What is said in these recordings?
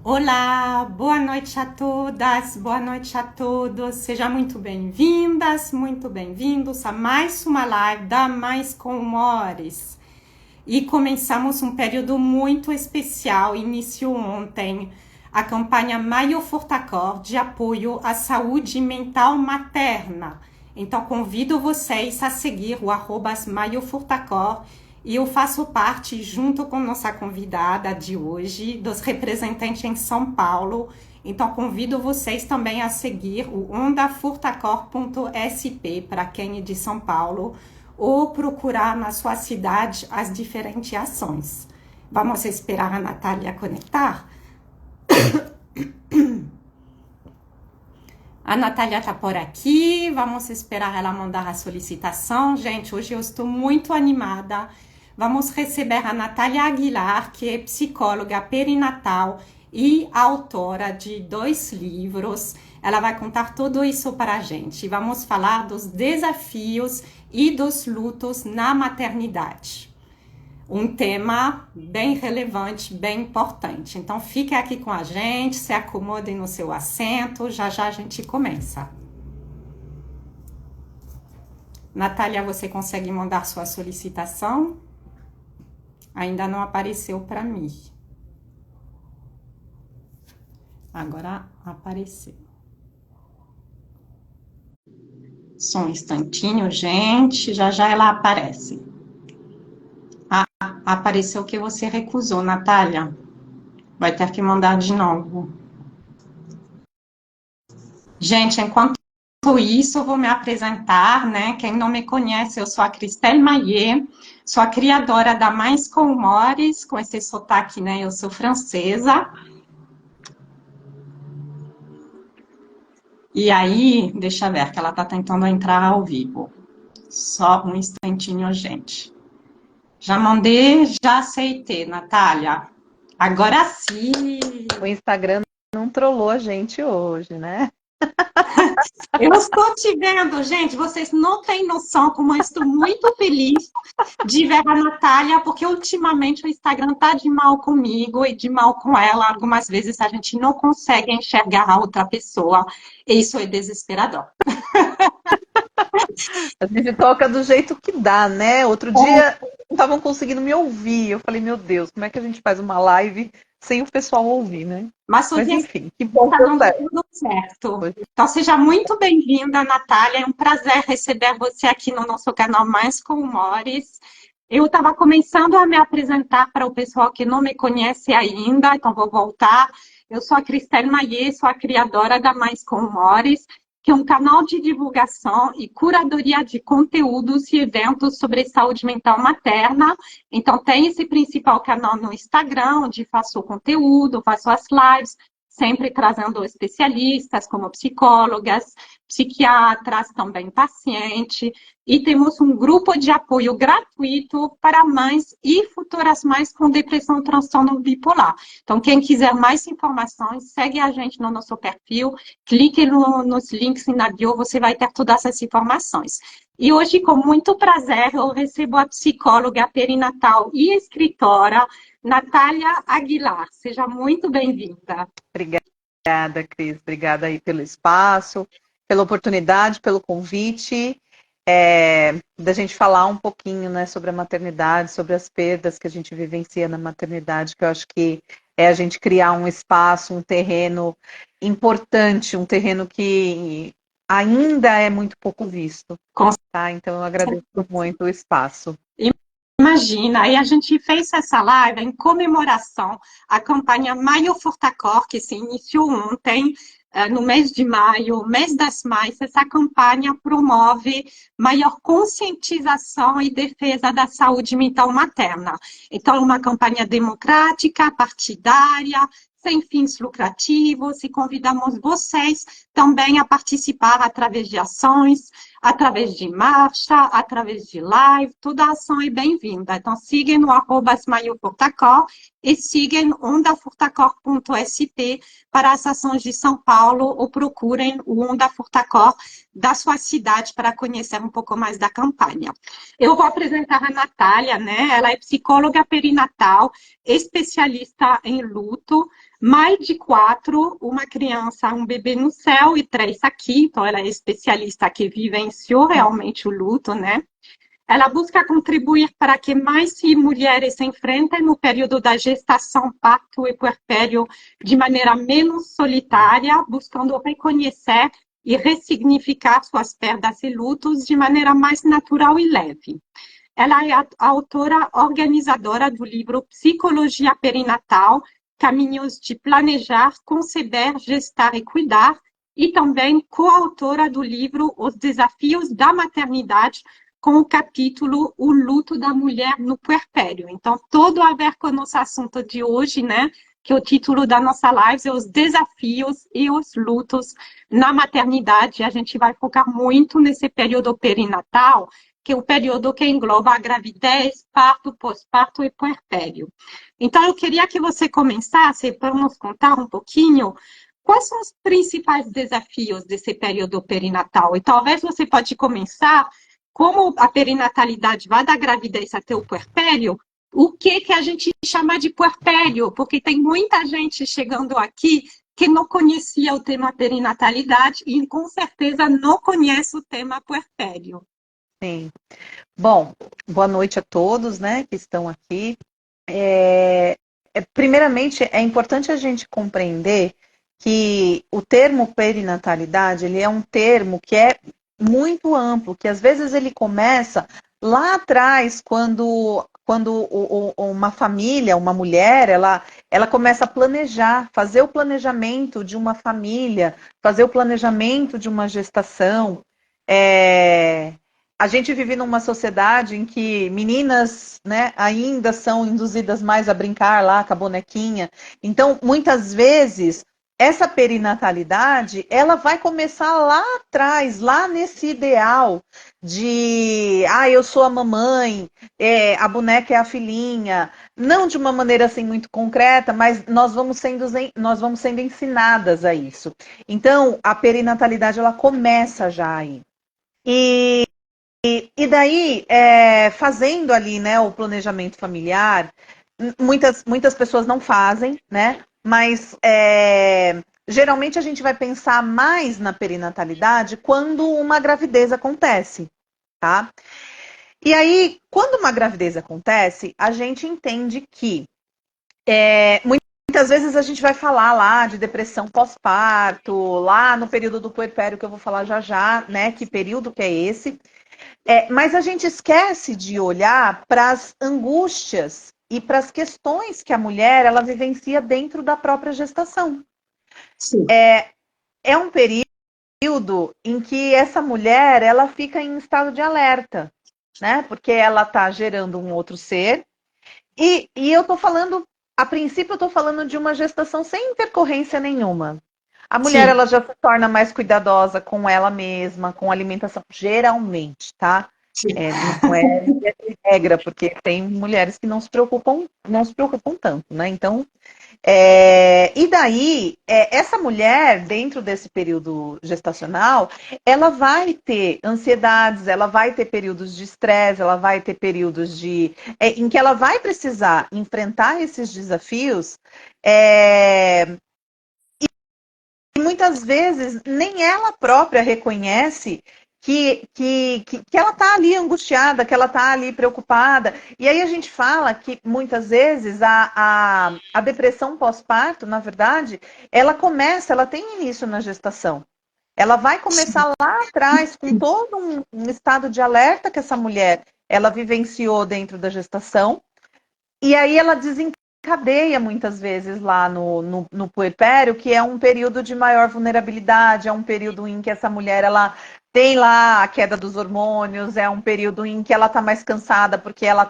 Olá, boa noite a todas, boa noite a todos. Sejam muito bem-vindas, muito bem-vindos a mais uma live da Mais com Humores. E começamos um período muito especial, iniciou ontem a campanha Maio Furtacor de apoio à saúde mental materna. Então convido vocês a seguir o @Maio Furtacor. E eu faço parte, junto com nossa convidada de hoje, dos representantes em São Paulo. Então, convido vocês também a seguir o ondafurtacor.sp, para quem é de São Paulo, ou procurar na sua cidade as diferentes ações. Vamos esperar a Natália conectar? A Natália está por aqui, vamos esperar ela mandar a solicitação. Gente, hoje eu estou muito animada. Vamos receber a Natália Aguilar, que é psicóloga perinatal e autora de 2 livros. Ela vai contar tudo isso para a gente. Vamos falar dos desafios e dos lutos na maternidade. Um tema bem relevante, bem importante. Então, fique aqui com a gente, se acomodem no seu assento, já já a gente começa. Natália, você consegue mandar sua solicitação? Ainda não apareceu para mim. Agora apareceu. Só um instantinho, gente. Já já ela aparece. Ah, apareceu que você recusou, Natália. Vai ter que mandar de novo. Gente, enquanto isso, eu vou me apresentar, né? Quem não me conhece, eu sou a Cristel Maillet, sou a criadora da Mais com Humores, com esse sotaque, né? Eu sou francesa. E aí, deixa eu ver, que ela tá tentando entrar ao vivo. Só um instantinho, gente. Já mandei, já aceitei, Natália. Agora sim. O Instagram não trollou a gente hoje, né? Eu estou te vendo, gente. Vocês não têm noção como eu estou muito feliz de ver a Natália, porque ultimamente o Instagram está de mal comigo e de mal com ela. Algumas vezes a gente não consegue enxergar a outra pessoa. E isso é desesperador. A gente toca do jeito que dá, né? Outro dia não estavam conseguindo me ouvir. Eu falei, meu Deus, como é que a gente faz uma live sem o pessoal ouvir, né? Mas Enfim, que bom que está deu dando certo. tudo certo. Então, seja muito bem-vinda, Natália. É um prazer receber você aqui no nosso canal Mais com Humores. Eu estava começando a me apresentar para o pessoal que não me conhece ainda, então vou voltar. Eu sou a Cristel Maillet, sou a criadora da Mais com Humores, que é um canal de divulgação e curadoria de conteúdos e eventos sobre saúde mental materna. Então, tem esse principal canal no Instagram, onde faço o conteúdo, faço as lives, sempre trazendo especialistas como psicólogas, psiquiatras, também paciente, e temos um grupo de apoio gratuito para mães e futuras mães com depressão e transtorno bipolar. Então, quem quiser mais informações, segue a gente no nosso perfil, clique nos links na bio, você vai ter todas essas informações. E hoje, com muito prazer, eu recebo a psicóloga perinatal e escritora Natália Aguilar. Seja muito bem-vinda. Obrigada, Cris. Obrigada aí pelo espaço, pela oportunidade, pelo convite, da gente falar um pouquinho, né, sobre a maternidade, sobre as perdas que a gente vivencia na maternidade, que eu acho que é a gente criar um espaço, um terreno importante, um terreno que ainda é muito pouco visto. Tá? Então, eu agradeço muito o espaço. Imagina, aí a gente fez essa live em comemoração à campanha Maio Furtacor, que se iniciou ontem, no mês de maio, mês das mães. Essa campanha promove maior conscientização e defesa da saúde mental materna. Então, é uma campanha democrática, partidária, sem fins lucrativos, e convidamos vocês também a participar através de ações, através de marcha, através de live. Toda ação é bem-vinda. Então, sigam no @maio_furtacor e sigam ondafurtacor.sp para as ações de São Paulo Paulo ou procurem o Onda Furtacor da sua cidade para conhecer um pouco mais da campanha. Eu vou apresentar a Natália, né? Ela é psicóloga perinatal, especialista em luto, mãe de 4, uma criança, um bebê no céu e 3 aqui. Então, ela é especialista que vivenciou realmente o luto, né? Ela busca contribuir para que mais mulheres se enfrentem no período da gestação, parto e puerpério de maneira menos solitária, buscando reconhecer e ressignificar suas perdas e lutos de maneira mais natural e leve. Ela é a autora organizadora do livro Psicologia Perinatal, Caminhos de Planejar, Conceber, Gestar e Cuidar, e também coautora do livro Os Desafios da Maternidade, com o capítulo O Luto da Mulher no Puerpério. Então, tudo a ver com o nosso assunto de hoje, né? Que o título da nossa live é Os Desafios e os Lutos na Maternidade. A gente vai focar muito nesse período perinatal, que é o período que engloba a gravidez, parto, pós-parto e puerpério. Então, eu queria que você começasse para nos contar um pouquinho quais são os principais desafios desse período perinatal. E talvez você pode começar como a perinatalidade vai da gravidez até o puerpério, o que a gente chama de puerpério, porque tem muita gente chegando aqui que não conhecia o tema perinatalidade e com certeza não conhece o tema puerpério. Sim. Bom, boa noite a todos, né, que estão aqui. Primeiramente, é importante a gente compreender que o termo perinatalidade, ele é um termo que é muito amplo, que às vezes ele começa lá atrás, quando uma família, uma mulher, ela começa a planejar, fazer o planejamento de uma família, fazer o planejamento de uma gestação. A gente vive numa sociedade em que meninas, né, ainda são induzidas mais a brincar lá com a bonequinha. Então, muitas vezes, essa perinatalidade, ela vai começar lá atrás, lá nesse ideal de, eu sou a mamãe, a boneca é a filhinha. Não de uma maneira assim muito concreta, mas nós vamos sendo ensinadas a isso. Então, a perinatalidade, ela começa já aí. E daí, fazendo ali, né, o planejamento familiar, muitas pessoas não fazem, né? Mas geralmente a gente vai pensar mais na perinatalidade quando uma gravidez acontece, tá? E aí, quando uma gravidez acontece, a gente entende que muitas vezes a gente vai falar lá de depressão pós-parto, lá no período do puerpério, que eu vou falar já já, né? Que período que é esse? Mas a gente esquece de olhar para as angústias e para as questões que a mulher ela vivencia dentro da própria gestação. Sim. É um período em que essa mulher ela fica em estado de alerta, né? Porque ela está gerando um outro ser. E eu estou falando, a princípio, eu estou falando de uma gestação sem intercorrência nenhuma. A mulher, ela já se torna mais cuidadosa com ela mesma, com a alimentação, geralmente, tá? Não é regra, porque tem mulheres que não se preocupam tanto, né? Então, e daí, essa mulher, dentro desse período gestacional, ela vai ter ansiedades, ela vai ter períodos de estresse, ela vai ter períodos em que ela vai precisar enfrentar esses desafios, e muitas vezes nem ela própria reconhece que ela está ali angustiada, que ela está ali preocupada. E aí a gente fala que muitas vezes a depressão pós-parto, na verdade, ela tem início na gestação. Ela vai começar lá atrás, com todo um estado de alerta que essa mulher ela vivenciou dentro da gestação. E aí ela desencadeia muitas vezes lá no puerpério, que é um período de maior vulnerabilidade, é um período em que essa mulher ela tem lá a queda dos hormônios, é um período em que ela está mais cansada, porque ela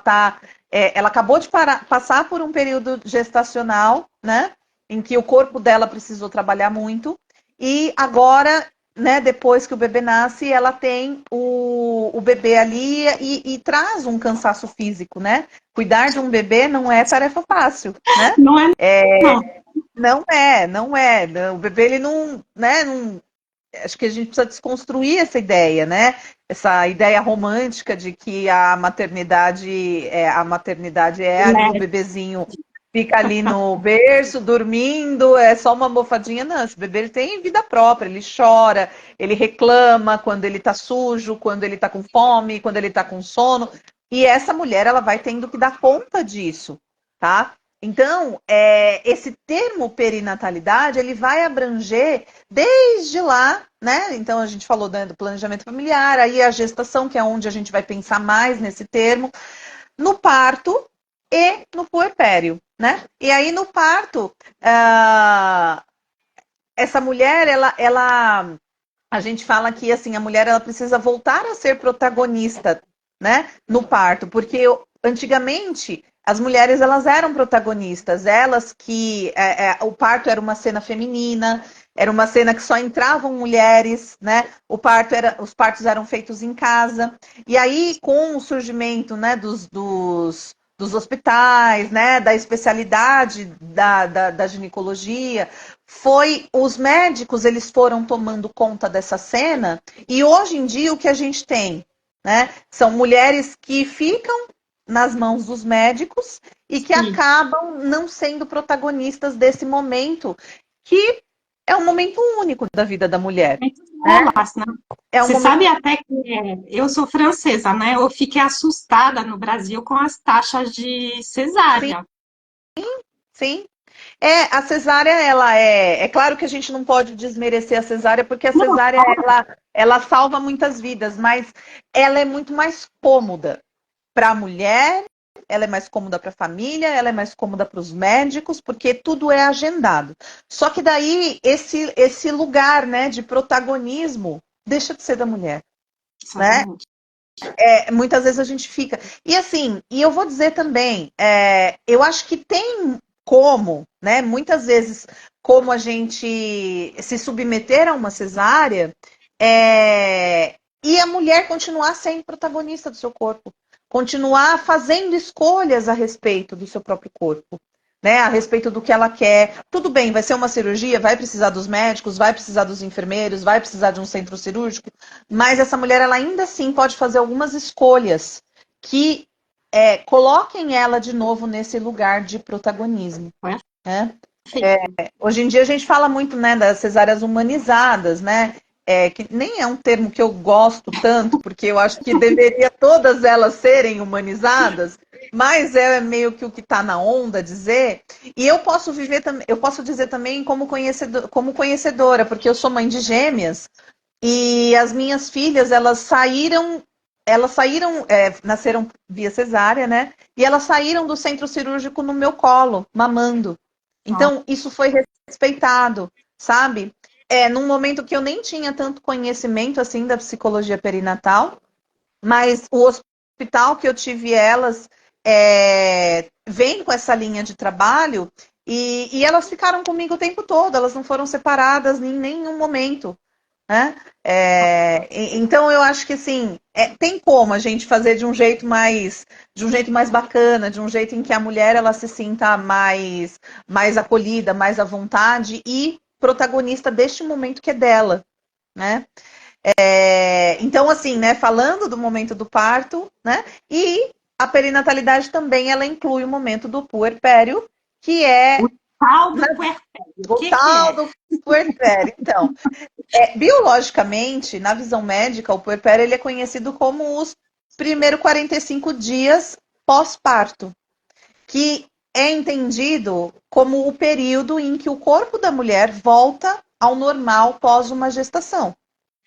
acabou de passar por um período gestacional, né? Em que o corpo dela precisou trabalhar muito, e agora, né, depois que o bebê nasce, ela tem o bebê ali e traz um cansaço físico, né? Cuidar de um bebê não é tarefa fácil, né? Não é, não. Não é, não é. O bebê, ele não, né, não, acho que a gente precisa desconstruir essa ideia, né? Essa ideia romântica de que a maternidade é ali o Né? bebezinho fica ali no berço, dormindo, é só uma almofadinha. Não, esse bebê ele tem vida própria, ele chora, ele reclama quando ele tá sujo, quando ele tá com fome, quando ele tá com sono. E essa mulher, ela vai tendo que dar conta disso, tá? Então, esse termo perinatalidade, ele vai abranger desde lá, né? Então, a gente falou, né, do planejamento familiar, aí a gestação, que é onde a gente vai pensar mais nesse termo, no parto e no puerpério, né? E aí, no parto, essa mulher, a gente fala que, assim, a mulher, ela precisa voltar a ser protagonista, né? No parto, porque antigamente as mulheres, elas eram protagonistas, elas que o parto era uma cena feminina, era uma cena que só entravam mulheres, né? Os partos eram feitos em casa. E aí, com o surgimento, né, dos hospitais, né, da especialidade da ginecologia, os médicos, eles foram tomando conta dessa cena, e hoje em dia o que a gente tem, né, são mulheres que ficam nas mãos dos médicos e que Sim. acabam não sendo protagonistas desse momento, que é um momento único da vida da mulher, Muitas né? bolas, né? É um Você momento. sabe até que eu sou francesa, né? Eu fiquei assustada no Brasil com as taxas de Sim, cesárea. sim. A cesárea, ela é claro que a gente não pode desmerecer a cesárea, porque a Não, cesárea, ela salva muitas vidas, mas ela é muito mais cômoda para a mulher, ela é mais cômoda para a família, ela é mais cômoda para os médicos, porque tudo é agendado. Só que daí, esse lugar, né, de protagonismo deixa de ser da mulher, né? exatamente. Muitas vezes a gente fica. E assim, e eu vou dizer também, eu acho que tem como, né? Muitas vezes, como a gente se submeter a uma cesárea, e a mulher continuar sendo protagonista do seu corpo, continuar fazendo escolhas a respeito do seu próprio corpo. Né, a respeito do que ela quer. Tudo bem, vai ser uma cirurgia, vai precisar dos médicos, vai precisar dos enfermeiros, vai precisar de um centro cirúrgico, mas essa mulher, ela ainda assim pode fazer algumas escolhas que coloquem ela de novo nesse lugar de protagonismo. Né? Perfeito. Hoje em dia a gente fala muito, né, das cesáreas humanizadas, né? Que nem é um termo que eu gosto tanto, porque eu acho que deveria todas elas serem humanizadas, mas é meio que o que está na onda dizer. E eu posso eu posso dizer também como conhecedora, porque eu sou mãe de gêmeas. E as minhas filhas, elas saíram, nasceram via cesárea, né? E elas saíram do centro cirúrgico no meu colo, mamando. Ó, Então, isso foi respeitado, sabe? Num momento que eu nem tinha tanto conhecimento assim da psicologia perinatal, mas o hospital que eu tive elas vem com essa linha de trabalho e elas ficaram comigo o tempo todo, elas não foram separadas em nenhum momento. Né? Então eu acho que assim tem como a gente fazer de um jeito mais bacana, de um jeito em que a mulher ela se sinta mais acolhida, mais à vontade e protagonista deste momento que é dela, né? Então assim, né? Falando do momento do parto, né? E a perinatalidade também ela inclui o momento do puerpério, que o é tal do puerpério, o o que que tal é? do puerpério. Então, biologicamente, na visão médica, o puerpério ele é conhecido como os primeiros 45 dias pós-parto, que é entendido como o período em que o corpo da mulher volta ao normal pós uma gestação,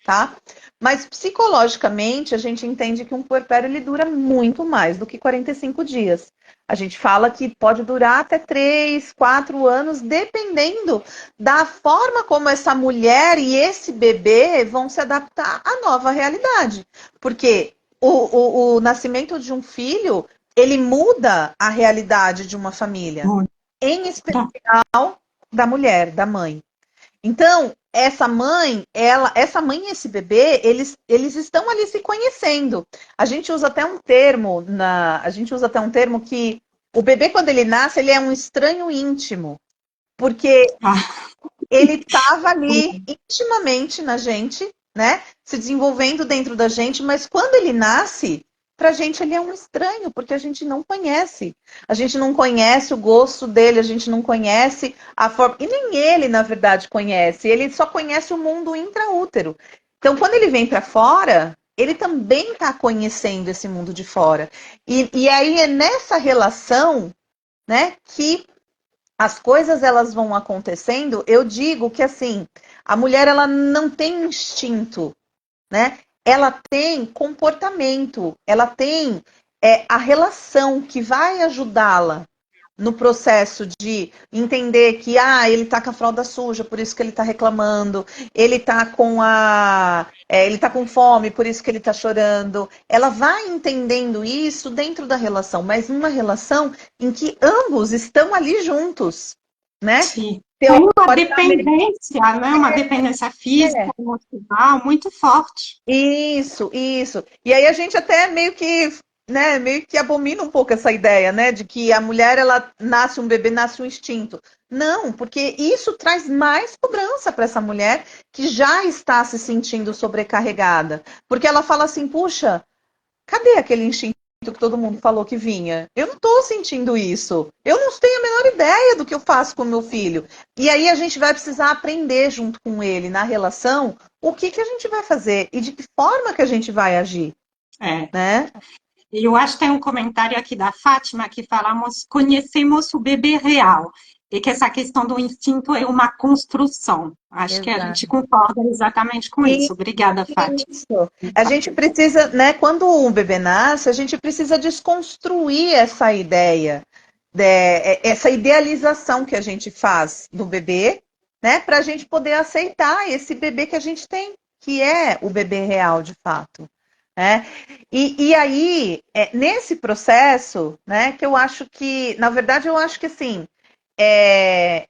tá? Mas psicologicamente, a gente entende que um puerpério ele dura muito mais do que 45 dias. A gente fala que pode durar até 3, 4 anos, dependendo da forma como essa mulher e esse bebê vão se adaptar à nova realidade. Porque o nascimento de um filho, ele muda a realidade de uma família, em Muita. especial da mulher, da mãe. Então, essa mãe e esse bebê, eles estão ali se conhecendo. A gente usa até um termo que o bebê, quando ele nasce, ele é um estranho íntimo, Porque Ah, ele estava ali intimamente na gente, né? Se desenvolvendo dentro da gente, mas quando ele nasce, pra gente ele é um estranho, porque a gente não conhece. A gente não conhece o gosto dele, a gente não conhece a forma. E nem ele, na verdade, conhece. Ele só conhece o mundo intraútero. Então, quando ele vem para fora, ele também está conhecendo esse mundo de fora. E aí é nessa relação, né, que as coisas elas vão acontecendo. Eu digo que assim, a mulher ela não tem instinto, né? Ela tem comportamento, ela tem a relação que vai ajudá-la no processo de entender que ele tá com a fralda suja, por isso que ele tá reclamando, ele tá com ele tá com fome, por isso que ele tá chorando. Ela vai entendendo isso dentro da relação, mas numa relação em que ambos estão ali juntos, né? sim. Tem uma Teoricamente. dependência, né? Uma dependência física, É. emocional muito forte. Isso, isso. E aí a gente até meio que, né, meio que abomina um pouco essa ideia, né, de que a mulher ela nasce um bebê, nasce um instinto. Não, porque isso traz mais cobrança para essa mulher que já está se sentindo sobrecarregada, porque ela fala assim, puxa, cadê aquele instinto que todo mundo falou que vinha? Eu não estou sentindo isso. Eu não tenho a menor ideia do que eu faço com o meu filho. E aí a gente vai precisar aprender junto com ele na relação o que que a gente vai fazer e de que forma que a gente vai agir, É. né? E eu acho que tem um comentário aqui da Fátima que falamos, conhecemos o bebê real, e que essa questão do instinto é uma construção. Acho que a gente Exato. concorda exatamente com isso. Obrigada, Fátima. Isso. A gente precisa, né, quando um bebê nasce, a gente precisa desconstruir essa ideia, essa idealização que a gente faz do bebê, né, para a gente poder aceitar esse bebê que a gente tem, que é o bebê real de fato. Né? E aí, nesse processo, né, que eu acho que, na verdade, eu acho que assim,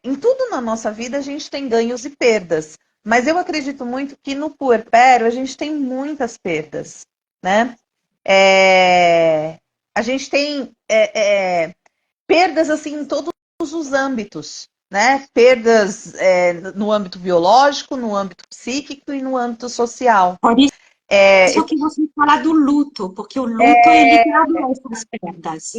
em tudo na nossa vida a gente tem ganhos e perdas. Mas eu acredito muito que no puerpério a gente tem muitas perdas, né? A gente tem perdas assim em todos os âmbitos, né? Perdas no âmbito biológico, no âmbito psíquico e no âmbito social. Por isso que você fala do luto, porque o luto é ligado a essas perdas.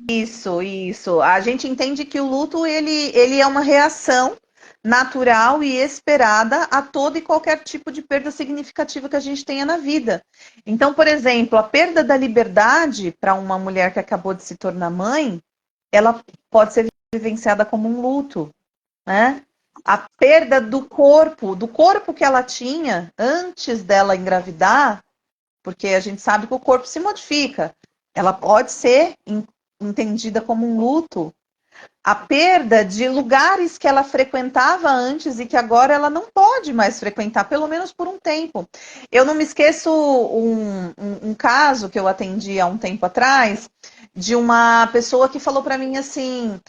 Isso. A gente entende que o luto ele é uma reação natural e esperada a todo e qualquer tipo de perda significativa que a gente tenha na vida. Então, por exemplo, a perda da liberdade para uma mulher que acabou de se tornar mãe, ela pode ser vivenciada como um luto, né? A perda do corpo que ela tinha antes dela engravidar, porque a gente sabe que o corpo se modifica. Ela pode ser entendida como um luto. A perda de lugares que ela frequentava antes e que agora ela não pode mais frequentar, pelo menos por um tempo. Eu não me esqueço um caso que eu atendi há um tempo atrás, de uma pessoa que falou para mim assim: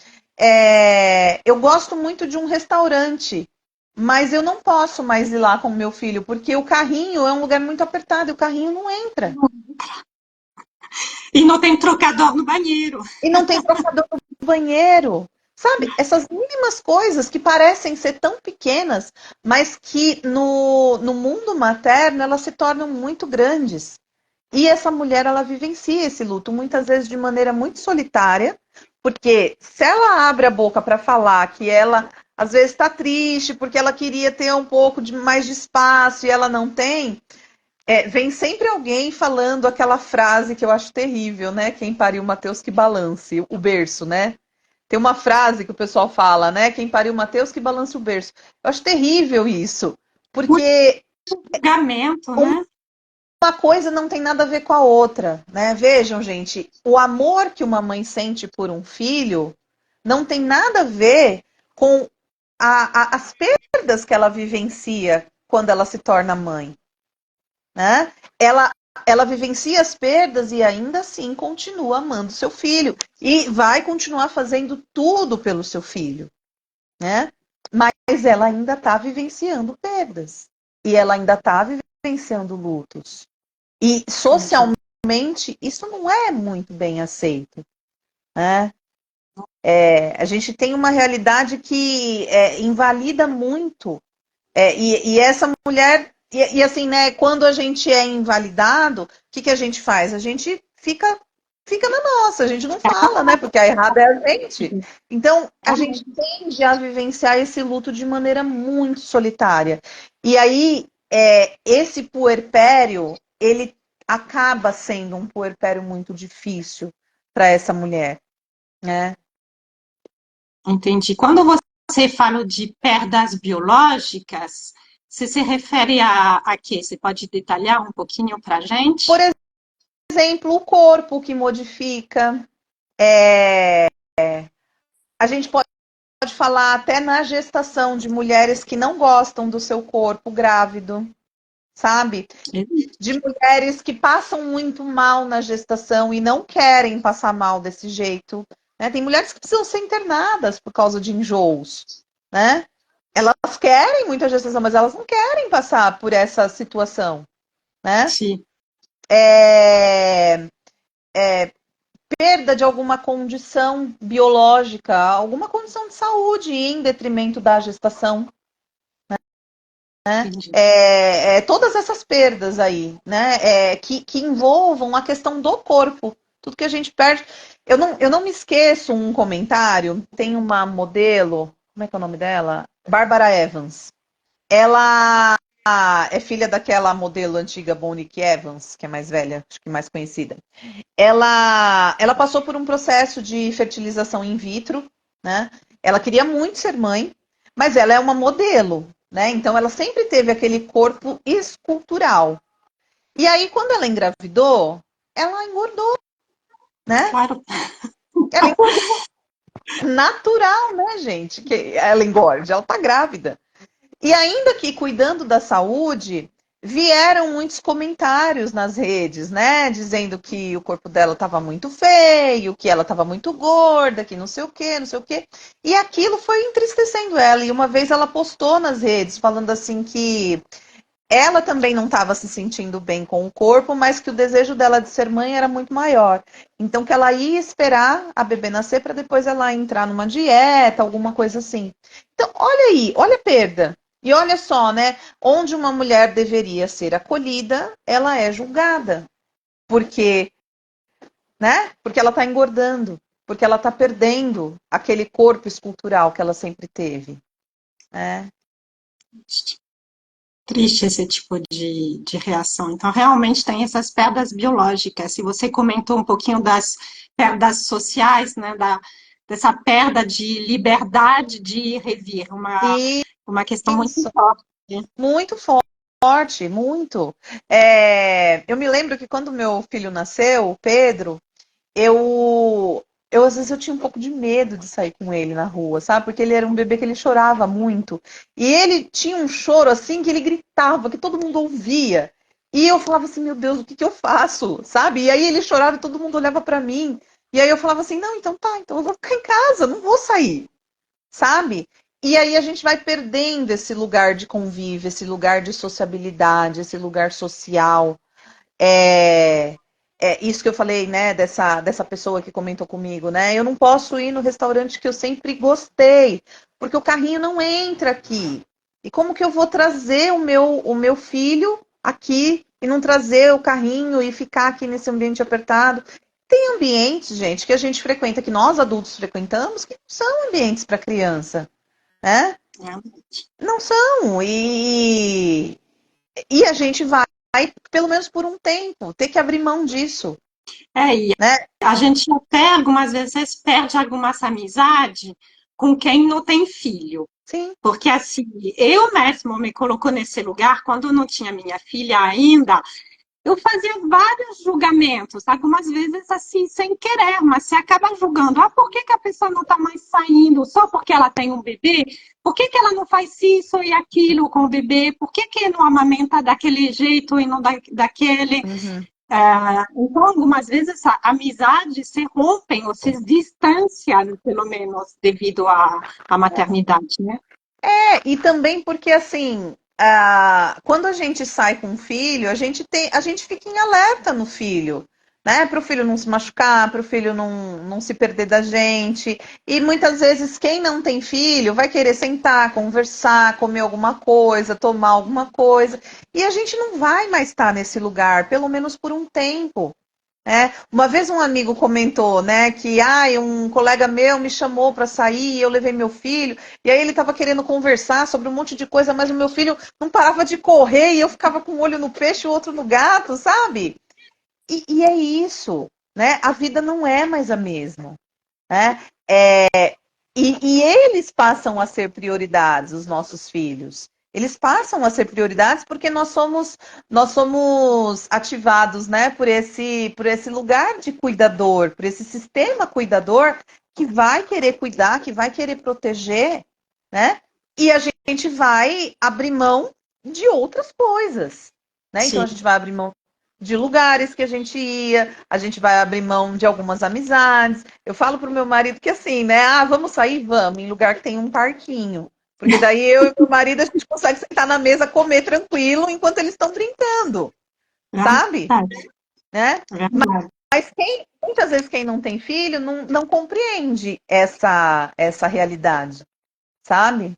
eu gosto muito de um restaurante, mas eu não posso mais ir lá com o meu filho, porque o carrinho é um lugar muito apertado e o carrinho não entra. E não tem trocador no banheiro. E não tem trocador no banheiro. Sabe, essas mínimas coisas que parecem ser tão pequenas, mas que no mundo materno elas se tornam muito grandes. E essa mulher, ela vivencia esse luto, muitas vezes de maneira muito solitária, porque se ela abre a boca para falar que ela, às vezes, está triste, porque ela queria ter um pouco mais de espaço e ela não tem, vem sempre alguém falando aquela frase que eu acho terrível, né? Quem pariu Mateus que balance o berço, né? Tem uma frase que o pessoal fala, né? Quem pariu Mateus que balance o berço. Eu acho terrível isso, Muito porque julgamento, né? uma coisa não tem nada a ver com a outra, né? Vejam, gente, o amor que uma mãe sente por um filho não tem nada a ver com as perdas que ela vivencia quando ela se torna mãe, né? Ela vivencia as perdas e ainda assim continua amando seu filho e vai continuar fazendo tudo pelo seu filho, né? Mas ela ainda está vivenciando perdas e ela ainda está vivenciando lutos. E socialmente isso não é muito bem aceito, né? A gente tem uma realidade que invalida muito. E essa mulher, e assim, né, quando a gente é invalidado, o que a gente faz? A gente fica na nossa, a gente não fala, né? Porque a errada é a gente. Então, a gente tende a vivenciar esse luto de maneira muito solitária. E aí, esse puerpério, ele acaba sendo um puerpério muito difícil para essa mulher, né? Entendi. Quando você fala de perdas biológicas, você se refere a quê? Você pode detalhar um pouquinho para a Por gente? exemplo, o corpo que modifica. A gente pode falar até na gestação de mulheres que não gostam do seu corpo grávido, sabe? De mulheres que passam muito mal na gestação e não querem passar mal desse jeito, né? Tem mulheres que precisam ser internadas por causa de enjoos, né? Elas querem muita gestação, mas elas não querem passar por essa situação, né? Sim. É, perda de alguma condição biológica, alguma condição de saúde em detrimento da gestação. Todas essas perdas aí, né, que envolvam a questão do corpo, tudo que a gente perde. Eu não me esqueço um comentário, tem uma modelo, como é que é o nome dela? Barbara Evans. Ela é filha daquela modelo antiga Monique Evans, que é mais velha, acho que mais conhecida. Ela passou por um processo de fertilização in vitro, né? Ela queria muito ser mãe, mas ela é uma modelo, né? Então ela sempre teve aquele corpo escultural. E aí, quando ela engravidou, ela engordou, né? Claro. Ela engordou. Natural, né, gente? Que ela engorde, ela tá grávida. E ainda que cuidando da saúde, vieram muitos comentários nas redes, né? Dizendo que o corpo dela estava muito feio, que ela estava muito gorda, que não sei o quê, não sei o quê. E aquilo foi entristecendo ela. E uma vez ela postou nas redes, falando assim que ela também não estava se sentindo bem com o corpo, mas que o desejo dela de ser mãe era muito maior. Então que ela ia esperar a bebê nascer para depois ela entrar numa dieta, alguma coisa assim. Então, olha aí, olha a perda. E olha só, né? Onde uma mulher deveria ser acolhida, ela é julgada. Porque, né? Porque ela está engordando, porque ela está perdendo aquele corpo escultural que ela sempre teve. Né? Triste esse tipo de reação. Então, realmente tem essas perdas biológicas. Se você comentou um pouquinho das perdas sociais, né, dessa perda de liberdade de ir e vir, uma questão muito Isso, forte. muito forte, muito. Eu me lembro que quando meu filho nasceu, o Pedro, às vezes eu tinha um pouco de medo de sair com ele na rua, sabe? Porque ele era um bebê que ele chorava muito. E ele tinha um choro assim que ele gritava, que todo mundo ouvia. E eu falava assim, meu Deus, o que eu faço? Sabe? E aí ele chorava e todo mundo olhava para mim. E aí eu falava assim, não, então tá, então eu vou ficar em casa, não vou sair, sabe? E aí a gente vai perdendo esse lugar de convívio, esse lugar de sociabilidade, esse lugar social. É, isso que eu falei, né, dessa pessoa que comentou comigo, né? Eu não posso ir no restaurante que eu sempre gostei, porque o carrinho não entra aqui. E como que eu vou trazer o meu filho aqui e não trazer o carrinho e ficar aqui nesse ambiente apertado? Tem ambientes, gente, que a gente frequenta, que nós adultos frequentamos, que não são ambientes para criança, né? Não são. E a gente vai, pelo menos por um tempo, ter que abrir mão disso, E né? a gente até algumas vezes perde algumas amizades com quem não tem filho. Sim. Porque assim, eu mesmo me colocou nesse lugar quando eu não tinha minha filha ainda. Eu fazia vários julgamentos, algumas vezes assim, sem querer, mas você acaba julgando. Ah, por que que a pessoa não está mais saindo? Só porque ela tem um bebê? Por que que ela não faz isso e aquilo com o bebê? Por que que não amamenta daquele jeito e não daquele? Uhum. Então, algumas vezes, amizades se rompem ou se distanciam, pelo menos, devido à maternidade, né? E também porque assim, quando a gente sai com o filho, a gente fica em alerta no filho, né? Para o filho não se machucar, para o filho não se perder da gente. E muitas vezes quem não tem filho vai querer sentar, conversar, comer alguma coisa, tomar alguma coisa. E a gente não vai mais estar nesse lugar, pelo menos por um tempo. Uma vez um amigo comentou, né, que um colega meu me chamou para sair, eu levei meu filho, e aí ele estava querendo conversar sobre um monte de coisa, mas o meu filho não parava de correr e eu ficava com um olho no peixe e o outro no gato, sabe? E é isso, né? A vida não é mais a mesma, né? E eles passam a ser prioridades, os nossos filhos. Eles passam a ser prioridades porque nós somos ativados, né, por esse lugar de cuidador, por esse sistema cuidador que vai querer cuidar, que vai querer proteger, né? E a gente vai abrir mão de outras coisas, né? Então a Sim. gente vai abrir mão de lugares que a gente ia, a gente vai abrir mão de algumas amizades. Eu falo pro meu marido que assim, né? Vamos sair? Vamos, em lugar que tem um parquinho. Porque daí eu e meu marido a gente consegue sentar na mesa, comer tranquilo, enquanto eles estão brincando, sabe? Verdade, Né? verdade. Mas muitas vezes quem não tem filho não compreende essa realidade, sabe?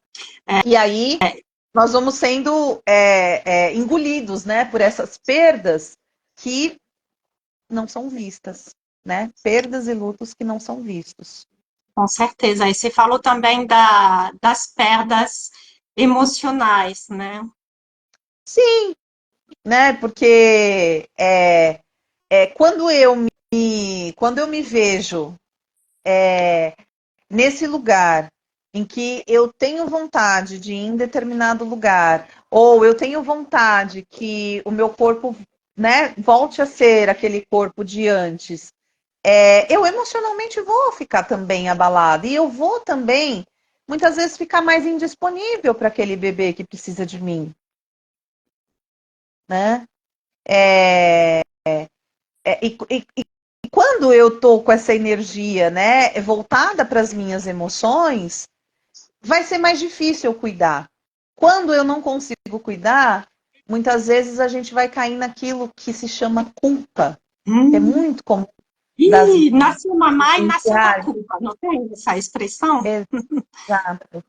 E aí nós vamos sendo engolidos, né, por essas perdas que não são vistas, né? Perdas e lutos que não são vistos. Com certeza. Aí você falou também das perdas emocionais, né? Sim, né? Porque quando eu me vejo nesse lugar em que eu tenho vontade de ir em determinado lugar, ou eu tenho vontade que o meu corpo, né, volte a ser aquele corpo de antes, eu emocionalmente vou ficar também abalada. E eu vou também, muitas vezes, ficar mais indisponível para aquele bebê que precisa de mim, né? É, e quando eu estou com essa energia, né, voltada para as minhas emoções, vai ser mais difícil eu cuidar. Quando eu não consigo cuidar, muitas vezes a gente vai cair naquilo que se chama culpa, que é Hum. muito comum das Ih, nasceu uma má e nasceu uma iniciais. culpa, não tem essa expressão? Exato.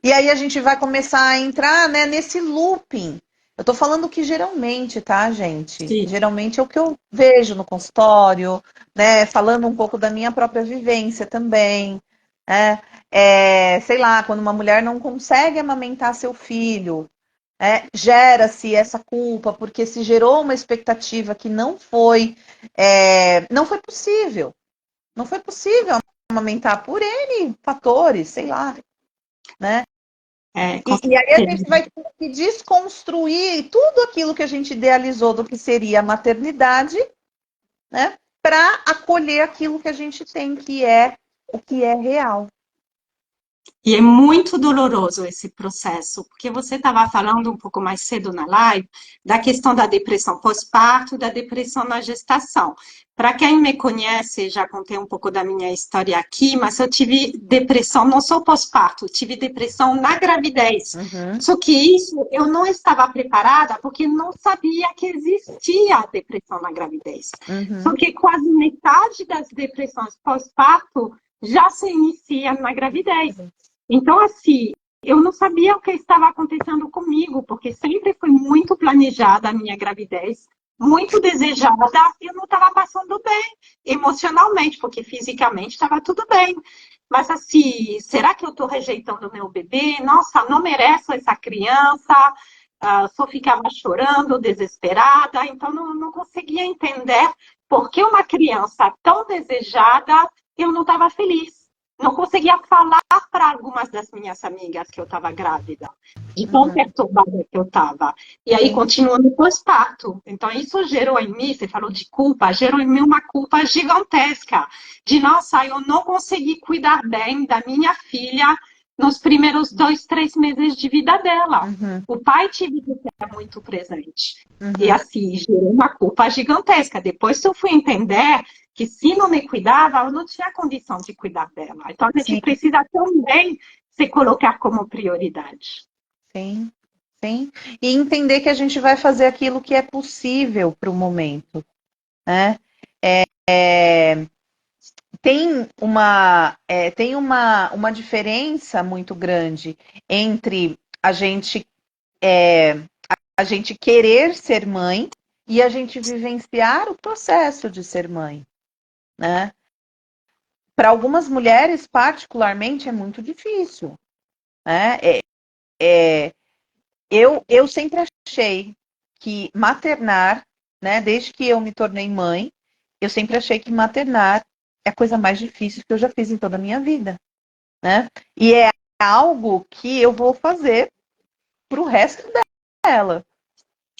E aí a gente vai começar a entrar, né, nesse looping. Eu tô falando que geralmente, tá, gente? Sim. Geralmente é o que eu vejo no consultório, né? Falando um pouco da minha própria vivência também, né? Sei lá, quando uma mulher não consegue amamentar seu filho, gera-se essa culpa, porque se gerou uma expectativa que não foi possível. Não foi possível amamentar por N fatores, sei lá, né? Com E aí a gente certeza. vai ter que desconstruir tudo aquilo que a gente idealizou do que seria a maternidade, né? Para acolher aquilo que a gente tem, que é o que é real. E é muito doloroso esse processo, porque você estava falando um pouco mais cedo na live da questão da depressão pós-parto, da depressão na gestação. Para quem me conhece, já contei um pouco da minha história aqui, mas eu tive depressão não só pós-parto, tive depressão na gravidez. Uhum, Só que isso eu não estava preparada porque não sabia que existia a depressão na gravidez. Só uhum, que quase metade das depressões pós-parto já se inicia na gravidez. Então, assim, eu não sabia o que estava acontecendo comigo, porque sempre foi muito planejada a minha gravidez, muito desejada, e eu não estava passando bem emocionalmente, porque fisicamente estava tudo bem. Mas assim, será que eu estou rejeitando o meu bebê? Nossa, não mereço essa criança. Só ficava chorando, desesperada, então não conseguia entender por que uma criança tão desejada eu não estava feliz. Não conseguia falar para algumas das minhas amigas que eu estava grávida, de tão uhum. perturbada que eu estava. E aí Sim, continua no pós-parto. Então, isso gerou em mim, você falou de culpa, gerou em mim uma culpa gigantesca. De, nossa, eu não consegui cuidar bem da minha filha nos primeiros 2, 3 meses de vida dela. uhum, O pai tive que ser muito presente. E uhum. assim, gerou uma culpa gigantesca. Depois eu fui entender que se não me cuidava, eu não tinha condição de cuidar dela. Então a gente Sim, precisa também se colocar como prioridade. sim, sim. E entender que a gente vai fazer aquilo que é possível para o momento, né? Tem uma diferença muito grande entre a gente querer ser mãe e a gente vivenciar o processo de ser mãe, né? Para algumas mulheres, particularmente, é muito difícil, né? Eu sempre achei que maternar, né? Desde que eu me tornei mãe, eu sempre achei que maternar é a coisa mais difícil que eu já fiz em toda a minha vida, né? E é algo que eu vou fazer pro resto dela.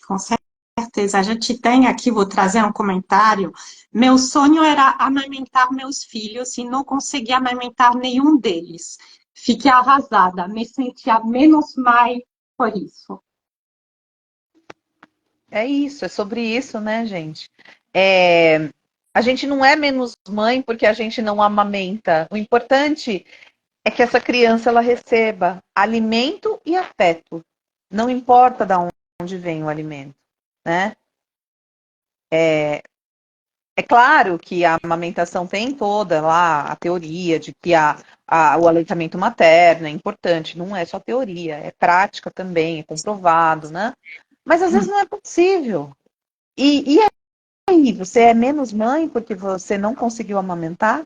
Com certeza. A gente tem aqui, vou trazer um comentário. Meu sonho era amamentar meus filhos e não consegui amamentar nenhum deles. Fiquei arrasada, me sentia menos mãe por isso. É isso, é sobre isso, né, gente? É, a gente não é menos mãe porque a gente não amamenta. O importante é que essa criança ela receba alimento e afeto. Não importa de onde vem o alimento, né? É claro que a amamentação tem toda lá a teoria de que o aleitamento materno é importante. Não é só teoria, é prática também, é comprovado, né? Mas às vezes não é possível. E aí, você é menos mãe porque você não conseguiu amamentar?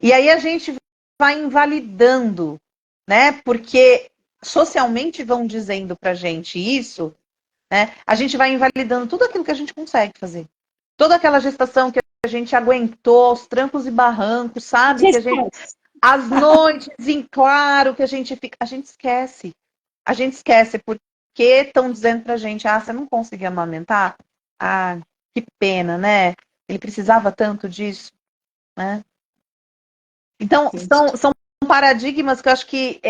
E aí a gente vai invalidando, né? Porque socialmente vão dizendo pra gente isso, né? A gente vai invalidando tudo aquilo que a gente consegue fazer. Toda aquela gestação que a gente aguentou aos trancos e barrancos, sabe? Que a gente, as noites em claro que a gente fica, a gente esquece. A gente esquece porque estão dizendo pra gente, você não conseguiu amamentar? Ah, que pena, né? Ele precisava tanto disso, né? Então, são paradigmas que eu acho que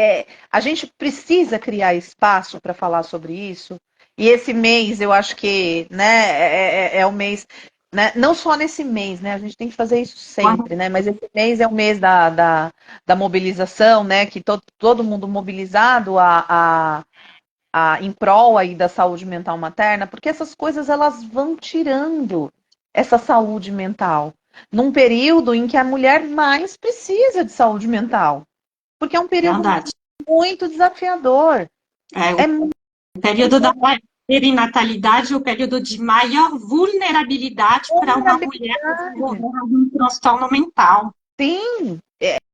a gente precisa criar espaço para falar sobre isso. E esse mês, eu acho que né, é o mês, né, não só nesse mês, né? A gente tem que fazer isso sempre, né? Mas esse mês é o mês da mobilização, né? Que todo mundo mobilizado em prol aí da saúde mental materna, porque essas coisas elas vão tirando essa saúde mental num período em que a mulher mais precisa de saúde mental, porque é um período Verdade. muito desafiador. É o período da perinatalidade, o período de maior vulnerabilidade para uma mulher desenvolver um transtorno mental. Sim,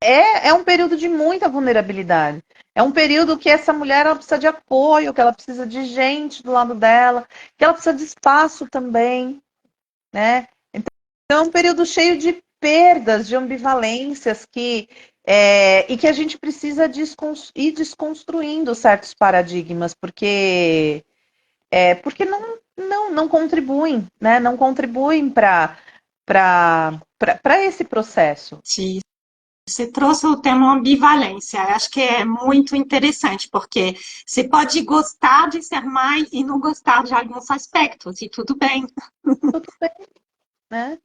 é um período de muita vulnerabilidade. É um período que essa mulher ela precisa de apoio, que ela precisa de gente do lado dela, que ela precisa de espaço também, né? Então é um período cheio de perdas, de ambivalências e que a gente precisa ir desconstruindo certos paradigmas, porque não contribuem, né? Não contribuem para esse processo. Sim. Você trouxe o tema ambivalência. Eu acho que é muito interessante, porque você pode gostar de ser mãe e não gostar de alguns aspectos, e tudo bem. Tudo bem, né?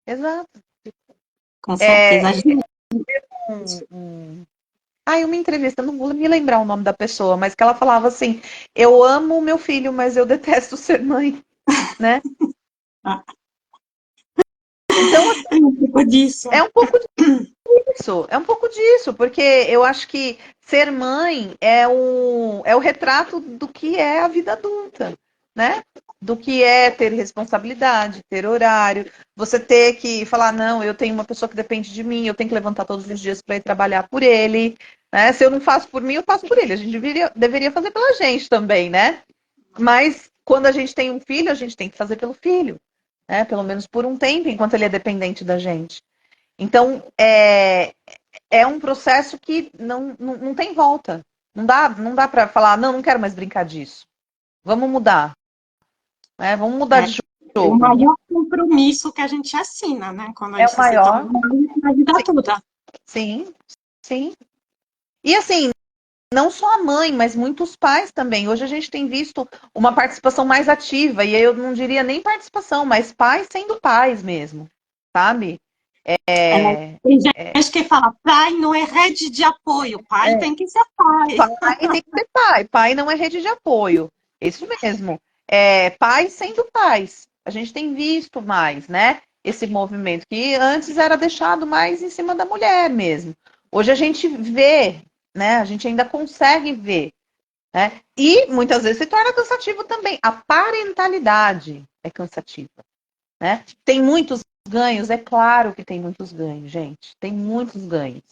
Exato. Com certeza. Uma entrevista, não vou me lembrar o nome da pessoa, mas que ela falava assim: eu amo meu filho, mas eu detesto ser mãe, né? Então, assim, É um pouco disso. é um pouco disso, porque eu acho que ser mãe é o retrato do que é a vida adulta, né? Do que é ter responsabilidade, ter horário, você ter que falar, não, eu tenho uma pessoa que depende de mim, eu tenho que levantar todos os dias para ir trabalhar por ele, né? Se eu não faço por mim, eu faço por ele. A gente deveria fazer pela gente também, né? Mas quando a gente tem um filho, a gente tem que fazer pelo filho, né? Pelo menos por um tempo, enquanto ele é dependente da gente. Então, é um processo que não tem volta. Não dá para falar, não quero mais brincar disso. Vamos mudar. Né? Vamos mudar de É o jogo. maior compromisso que a gente assina, né? Quando a É o gente se torna maior. mãe na vida toda. Sim, sim. E assim, não só a mãe, mas muitos pais também. Hoje a gente tem visto uma participação mais ativa, e eu não diria nem participação, mas pais sendo pais mesmo, sabe? Tem gente que fala, pai não é rede de apoio, pai tem que ser pai. Pai tem que ser pai. Pai não é rede de apoio. Isso mesmo. Pais sendo pais. A gente tem visto mais, né? esse movimento, que antes era deixado mais em cima da mulher mesmo. Hoje a gente vê, né? A gente ainda consegue ver, né? E muitas vezes se torna cansativo também. A parentalidade é cansativa, né? Tem muitos ganhos, é claro que tem muitos ganhos, gente. Tem muitos ganhos.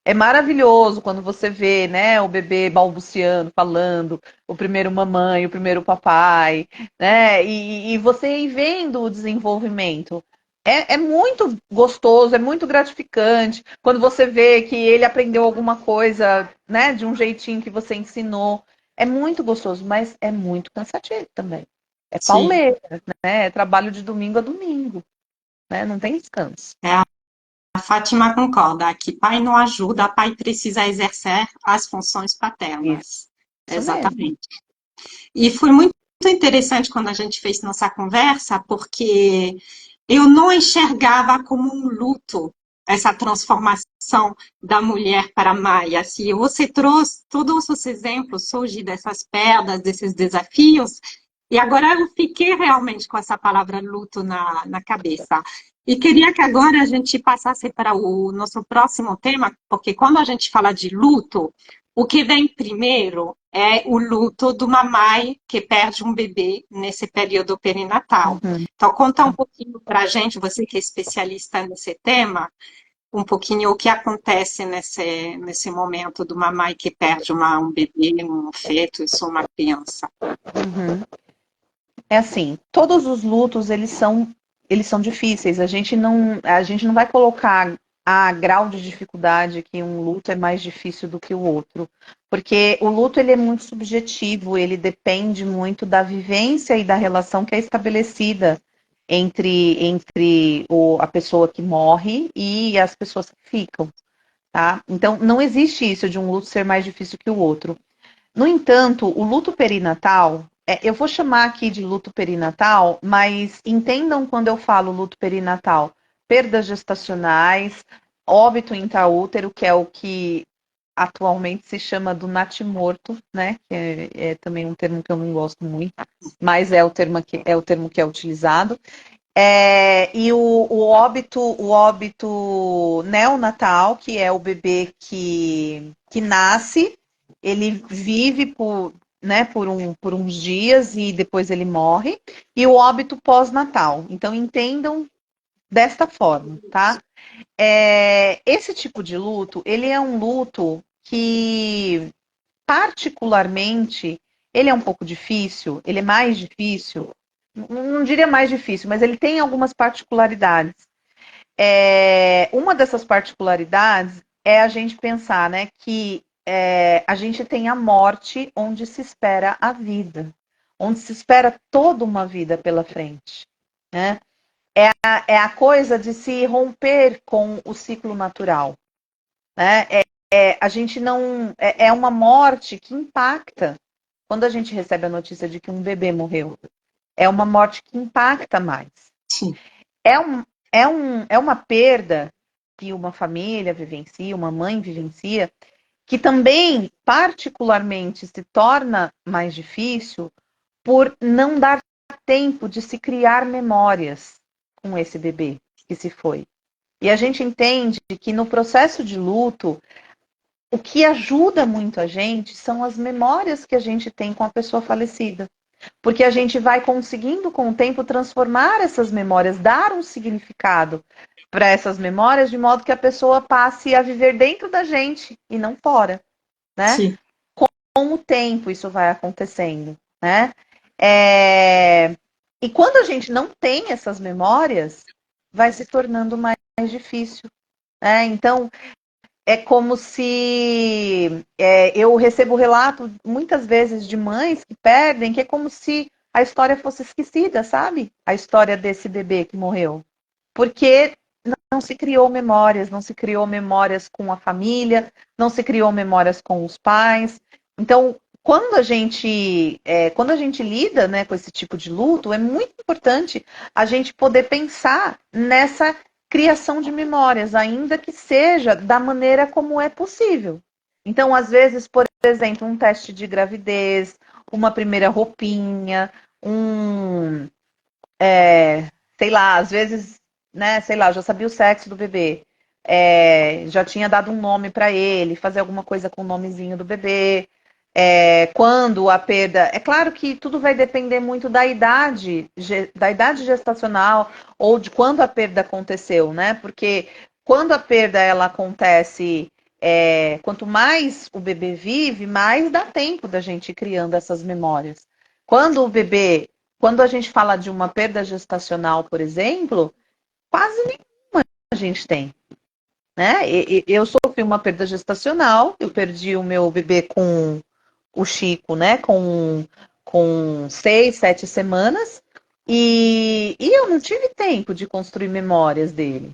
É maravilhoso quando você vê, né, o bebê balbuciando, falando, o primeiro mamãe, o primeiro papai, né? E você ir vendo o desenvolvimento. É muito gostoso, é muito gratificante quando você vê que ele aprendeu alguma coisa, né, de um jeitinho que você ensinou. É muito gostoso, mas é muito cansativo também. É Sim. pauleira, né? É trabalho de domingo a domingo, né? Não tem descanso. A Fátima concorda que pai não ajuda, pai precisa exercer as funções paternas. Isso mesmo. Exatamente. E foi muito interessante quando a gente fez nossa conversa, porque eu não enxergava como um luto essa transformação da mulher para a mãe. Assim, você trouxe todos os exemplos hoje dessas perdas, desses desafios, e agora eu fiquei realmente com essa palavra luto na cabeça. E queria que agora a gente passasse para o nosso próximo tema, porque quando a gente fala de luto, o que vem primeiro é o luto de uma mãe que perde um bebê nesse período perinatal. Uhum. Então, conta um pouquinho para a gente, você que é especialista nesse tema, um pouquinho o que acontece nesse momento de uma mãe que perde um bebê, um feto, isso, uma criança. Uhum. É assim, todos os lutos eles são difíceis. A gente não vai colocar a grau de dificuldade que um luto é mais difícil do que o outro, porque o luto ele é muito subjetivo, ele depende muito da vivência e da relação que é estabelecida entre a pessoa que morre e as pessoas que ficam, tá? Então, não existe isso de um luto ser mais difícil que o outro. No entanto, o luto perinatal, eu vou chamar aqui de luto perinatal, mas entendam quando eu falo luto perinatal, perdas gestacionais, óbito intraútero, que é o que atualmente se chama do natimorto, né? Que é também um termo que eu não gosto muito, mas é o termo que é utilizado. E o óbito neonatal, que é o bebê que nasce, ele vive né, por uns dias e depois ele morre, e o óbito pós-natal. Então, entendam desta forma, tá? Esse tipo de luto, ele é um luto que, particularmente, ele é um pouco difícil, ele é mais difícil, não diria mais difícil, mas ele tem algumas particularidades. Uma dessas particularidades é a gente pensar, né, que a gente tem a morte onde se espera a vida, onde se espera toda uma vida pela frente, né? É a coisa de se romper com o ciclo natural, né? A gente não é uma morte que impacta. Quando a gente recebe a notícia de que um bebê morreu, é uma morte que impacta mais. Sim. É, um, é uma perda que uma família vivencia, uma mãe vivencia, que também, particularmente, se torna mais difícil por não dar tempo de se criar memórias com esse bebê que se foi. E a gente entende que no processo de luto, o que ajuda muito a gente são as memórias que a gente tem com a pessoa falecida. Porque a gente vai conseguindo, com o tempo, transformar essas memórias, dar um significado para essas memórias, de modo que a pessoa passe a viver dentro da gente e não fora, né? Sim. Com o tempo isso vai acontecendo, né? E quando a gente não tem essas memórias, vai se tornando mais difícil, né? Então, é como se eu recebo relato muitas vezes de mães que perdem, que é como se a história fosse esquecida, sabe? A história desse bebê que morreu. Porque não se criou memórias, não se criou memórias com a família, não se criou memórias com os pais. Então, quando a gente lida, né, com esse tipo de luto, é muito importante a gente poder pensar nessa criação de memórias, ainda que seja da maneira como é possível. Então, às vezes, por exemplo, um teste de gravidez, uma primeira roupinha, sei lá, às vezes né, sei lá, já sabia o sexo do bebê, já tinha dado um nome para ele, fazer alguma coisa com o nomezinho do bebê. Quando a perda. É claro que tudo vai depender muito da idade gestacional ou de quando a perda aconteceu, né? Porque quando a perda ela acontece, quanto mais o bebê vive, mais dá tempo da gente ir criando essas memórias. Quando a gente fala de uma perda gestacional, por exemplo, quase nenhuma a gente tem. Né? Eu sofri uma perda gestacional, eu perdi o meu bebê com o Chico, né, com 6, 7 semanas, e eu não tive tempo de construir memórias dele,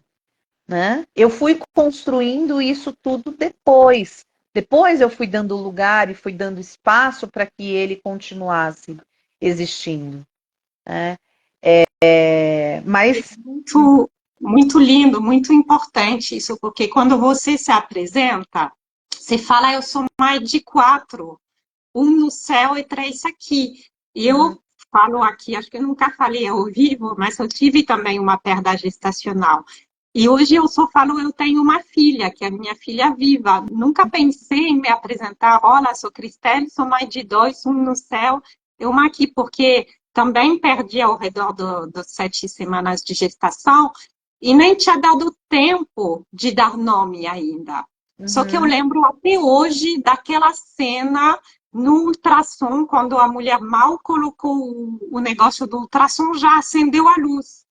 né? Eu fui construindo isso tudo depois. Depois eu fui dando lugar e fui dando espaço para que ele continuasse existindo, né? Mas Muito, muito lindo, muito importante isso, porque quando você se apresenta, você fala, eu sou mãe de quatro, um no céu e três aqui. E eu falo aqui, acho que eu nunca falei ao vivo, mas eu tive também uma perda gestacional. E hoje eu só falo, eu tenho uma filha, que é a minha filha viva. Nunca pensei em me apresentar, olha, sou Cristelle, sou mãe de dois, um no céu e uma aqui, porque também perdi ao redor dos 7 semanas de gestação e nem tinha dado tempo de dar nome ainda. Só que eu lembro até hoje daquela cena no ultrassom, quando a mulher mal colocou o negócio do ultrassom, já acendeu a luz.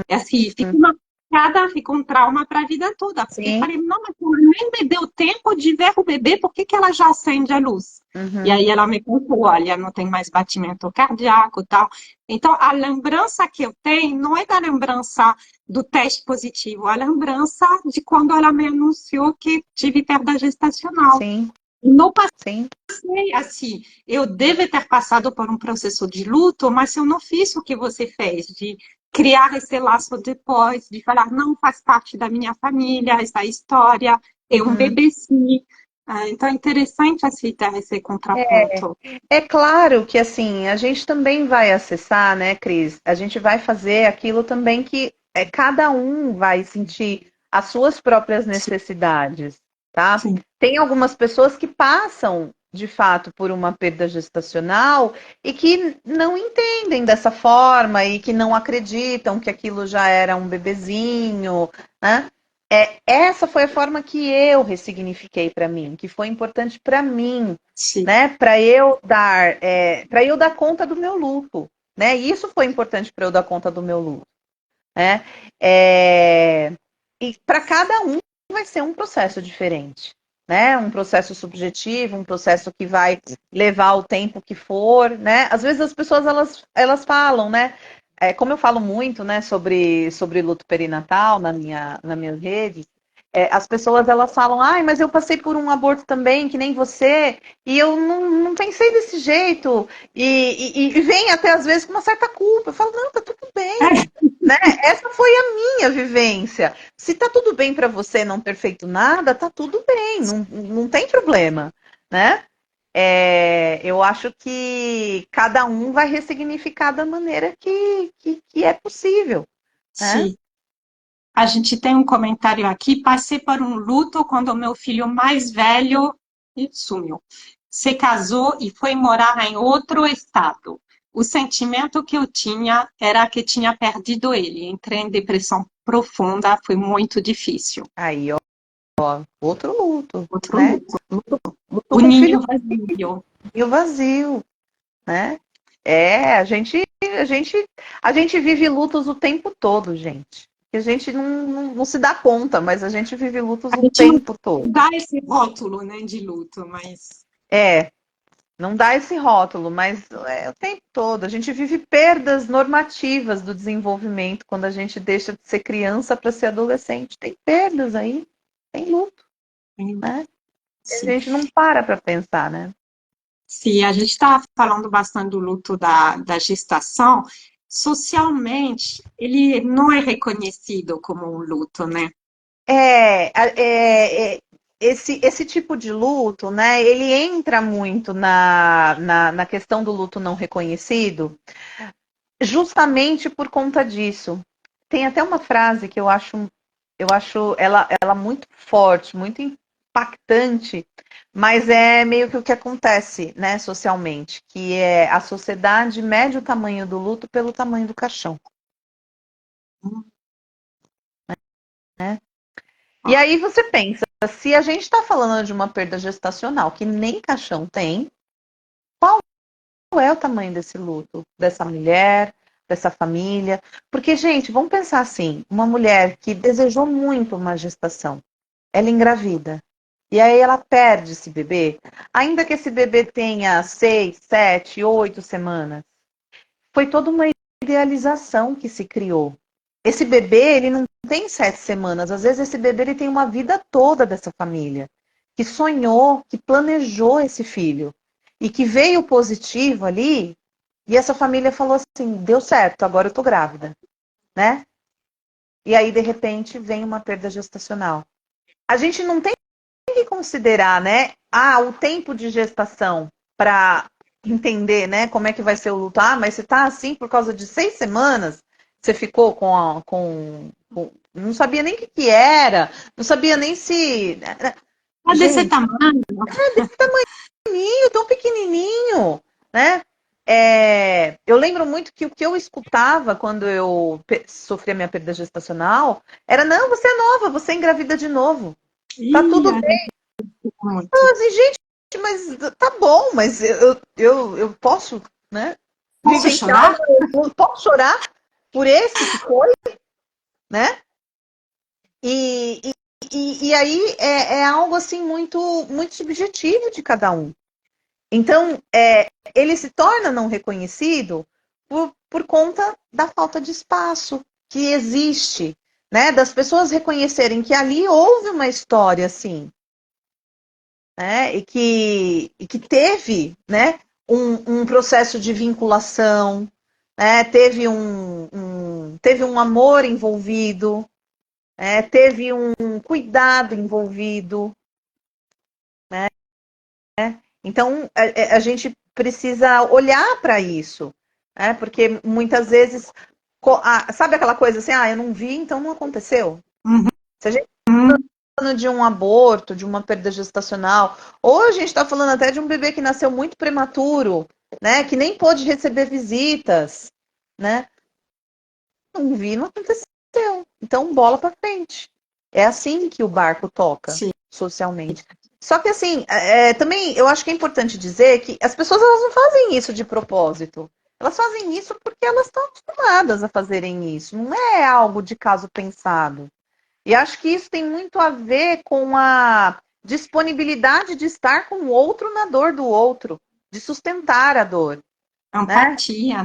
É assim, fica marcada, fica um trauma para a vida toda. Porque eu sim. falei, não, mas ela nem me deu tempo de ver o bebê, por que que ela já acende a luz? E aí ela me contou, olha, não tem mais batimento cardíaco e tal. Então, a lembrança que eu tenho não é da lembrança do teste positivo, a lembrança de quando ela me anunciou que tive perda gestacional. Sim, No sim. assim, eu devo ter passado por um processo de luto, mas eu não fiz o que você fez, de criar esse laço depois, de falar, não faz parte da minha família, essa história, é um bebê sim. Então é interessante assim, ter esse contraponto. É claro que assim, a gente também vai acessar, né, Cris? A gente vai fazer aquilo também que cada um vai sentir as suas próprias Sim, necessidades, tá? sim. Tem algumas pessoas que passam, de fato, por uma perda gestacional e que não entendem dessa forma e que não acreditam que aquilo já era um bebezinho, né? Essa foi a forma que eu ressignifiquei para mim, que foi importante para mim, Sim. né? Para eu dar conta do meu luto, né? E isso foi importante para eu dar conta do meu luto, né? E para cada um vai ser um processo diferente, né? Um processo subjetivo, um processo que vai levar o tempo que for, né? Às vezes as pessoas elas falam, né? Como eu falo muito, né, sobre luto perinatal nas minhas redes, as pessoas elas falam, ai, mas eu passei por um aborto também, que nem você, e eu não pensei desse jeito, e vem até às vezes com uma certa culpa. Eu falo, não, tá tudo bem, né? Essa foi a minha vivência. Se tá tudo bem para você não ter feito nada, tá tudo bem, não tem problema, né? Eu acho que cada um vai ressignificar da maneira que é possível, né? Sim. A gente tem um comentário aqui. Passei por um luto quando o meu filho mais velho sumiu. Se casou e foi morar em outro estado. O sentimento que eu tinha era que tinha perdido ele. Entrei em depressão profunda, foi muito difícil. Aí, ó, outro luto, Outro né? luto. Luto O com ninho filho vazio. e o vazio, né? É, a gente vive lutos o tempo todo, gente. A gente não se dá conta, mas a gente vive lutos A o gente não tempo todo. dá esse rótulo, né, de luto, mas É, não dá esse rótulo, mas o tempo todo. A gente vive perdas normativas do desenvolvimento quando a gente deixa de ser criança para ser adolescente. Tem perdas aí, tem luto, né? E a sim. gente não para pensar, né? Se a gente está falando bastante do luto da gestação, socialmente ele não é reconhecido como um luto, né? Esse tipo de luto, né? Ele entra muito na questão do luto não reconhecido, justamente por conta disso. tem até uma frase que eu acho ela muito forte, muito impactante, mas é meio que o que acontece, né, socialmente, que é a sociedade mede o tamanho do luto pelo tamanho do caixão. Né? E aí você pensa, se a gente está falando de uma perda gestacional que nem caixão tem, qual é o tamanho desse luto, dessa mulher, dessa família? Porque, gente, vamos pensar assim, uma mulher que desejou muito uma gestação, ela engravida, e aí ela perde esse bebê, ainda que esse bebê tenha 6, 7, 8 semanas, foi toda uma idealização que se criou. Esse bebê, ele não tem 7 semanas. Às vezes esse bebê ele tem uma vida toda dessa família, que sonhou, que planejou esse filho e que veio positivo ali. E essa família falou assim: deu certo, agora eu tô grávida, né? E aí de repente vem uma perda gestacional. A gente não tem que considerar, né? O tempo de gestação para entender, né? Como é que vai ser o luto. Mas você tá assim por causa de 6 semanas. Você ficou não sabia nem o que era, não sabia nem se. É desse Gente, tamanho. é desse tamanhinho, tão pequenininho, né? Eu lembro muito que o que eu escutava quando eu sofri a minha perda gestacional era: não, você é nova, você engravida de novo. Tá Ih, tudo a bem. gente fica muito. Eu assim, gente, mas tá bom, mas eu posso, né? Posso Vivenciar, chorar? eu posso chorar por esse que foi, né? E aí é algo assim muito, muito subjetivo de cada um. Então, ele se torna não reconhecido por conta da falta de espaço que existe, né? Das pessoas reconhecerem que ali houve uma história assim, né? E que teve, né? Um processo de vinculação, né? Teve um amor envolvido, teve um cuidado envolvido, né? Então, a gente precisa olhar para isso, né? Porque muitas vezes, sabe aquela coisa assim, eu não vi, então não aconteceu. Uhum. Se a gente está falando de um aborto, de uma perda gestacional, ou a gente está falando até de um bebê que nasceu muito prematuro, né? Que nem pôde receber visitas, né? Não vi, não aconteceu. Então, bola para frente. É assim que o barco toca Sim. socialmente. Só que assim, também eu acho que é importante dizer que as pessoas elas não fazem isso de propósito. Elas fazem isso porque elas estão acostumadas a fazerem isso. Não é algo de caso pensado. E acho que isso tem muito a ver com a disponibilidade de estar com o outro na dor do outro, de sustentar a dor, né? Empatia.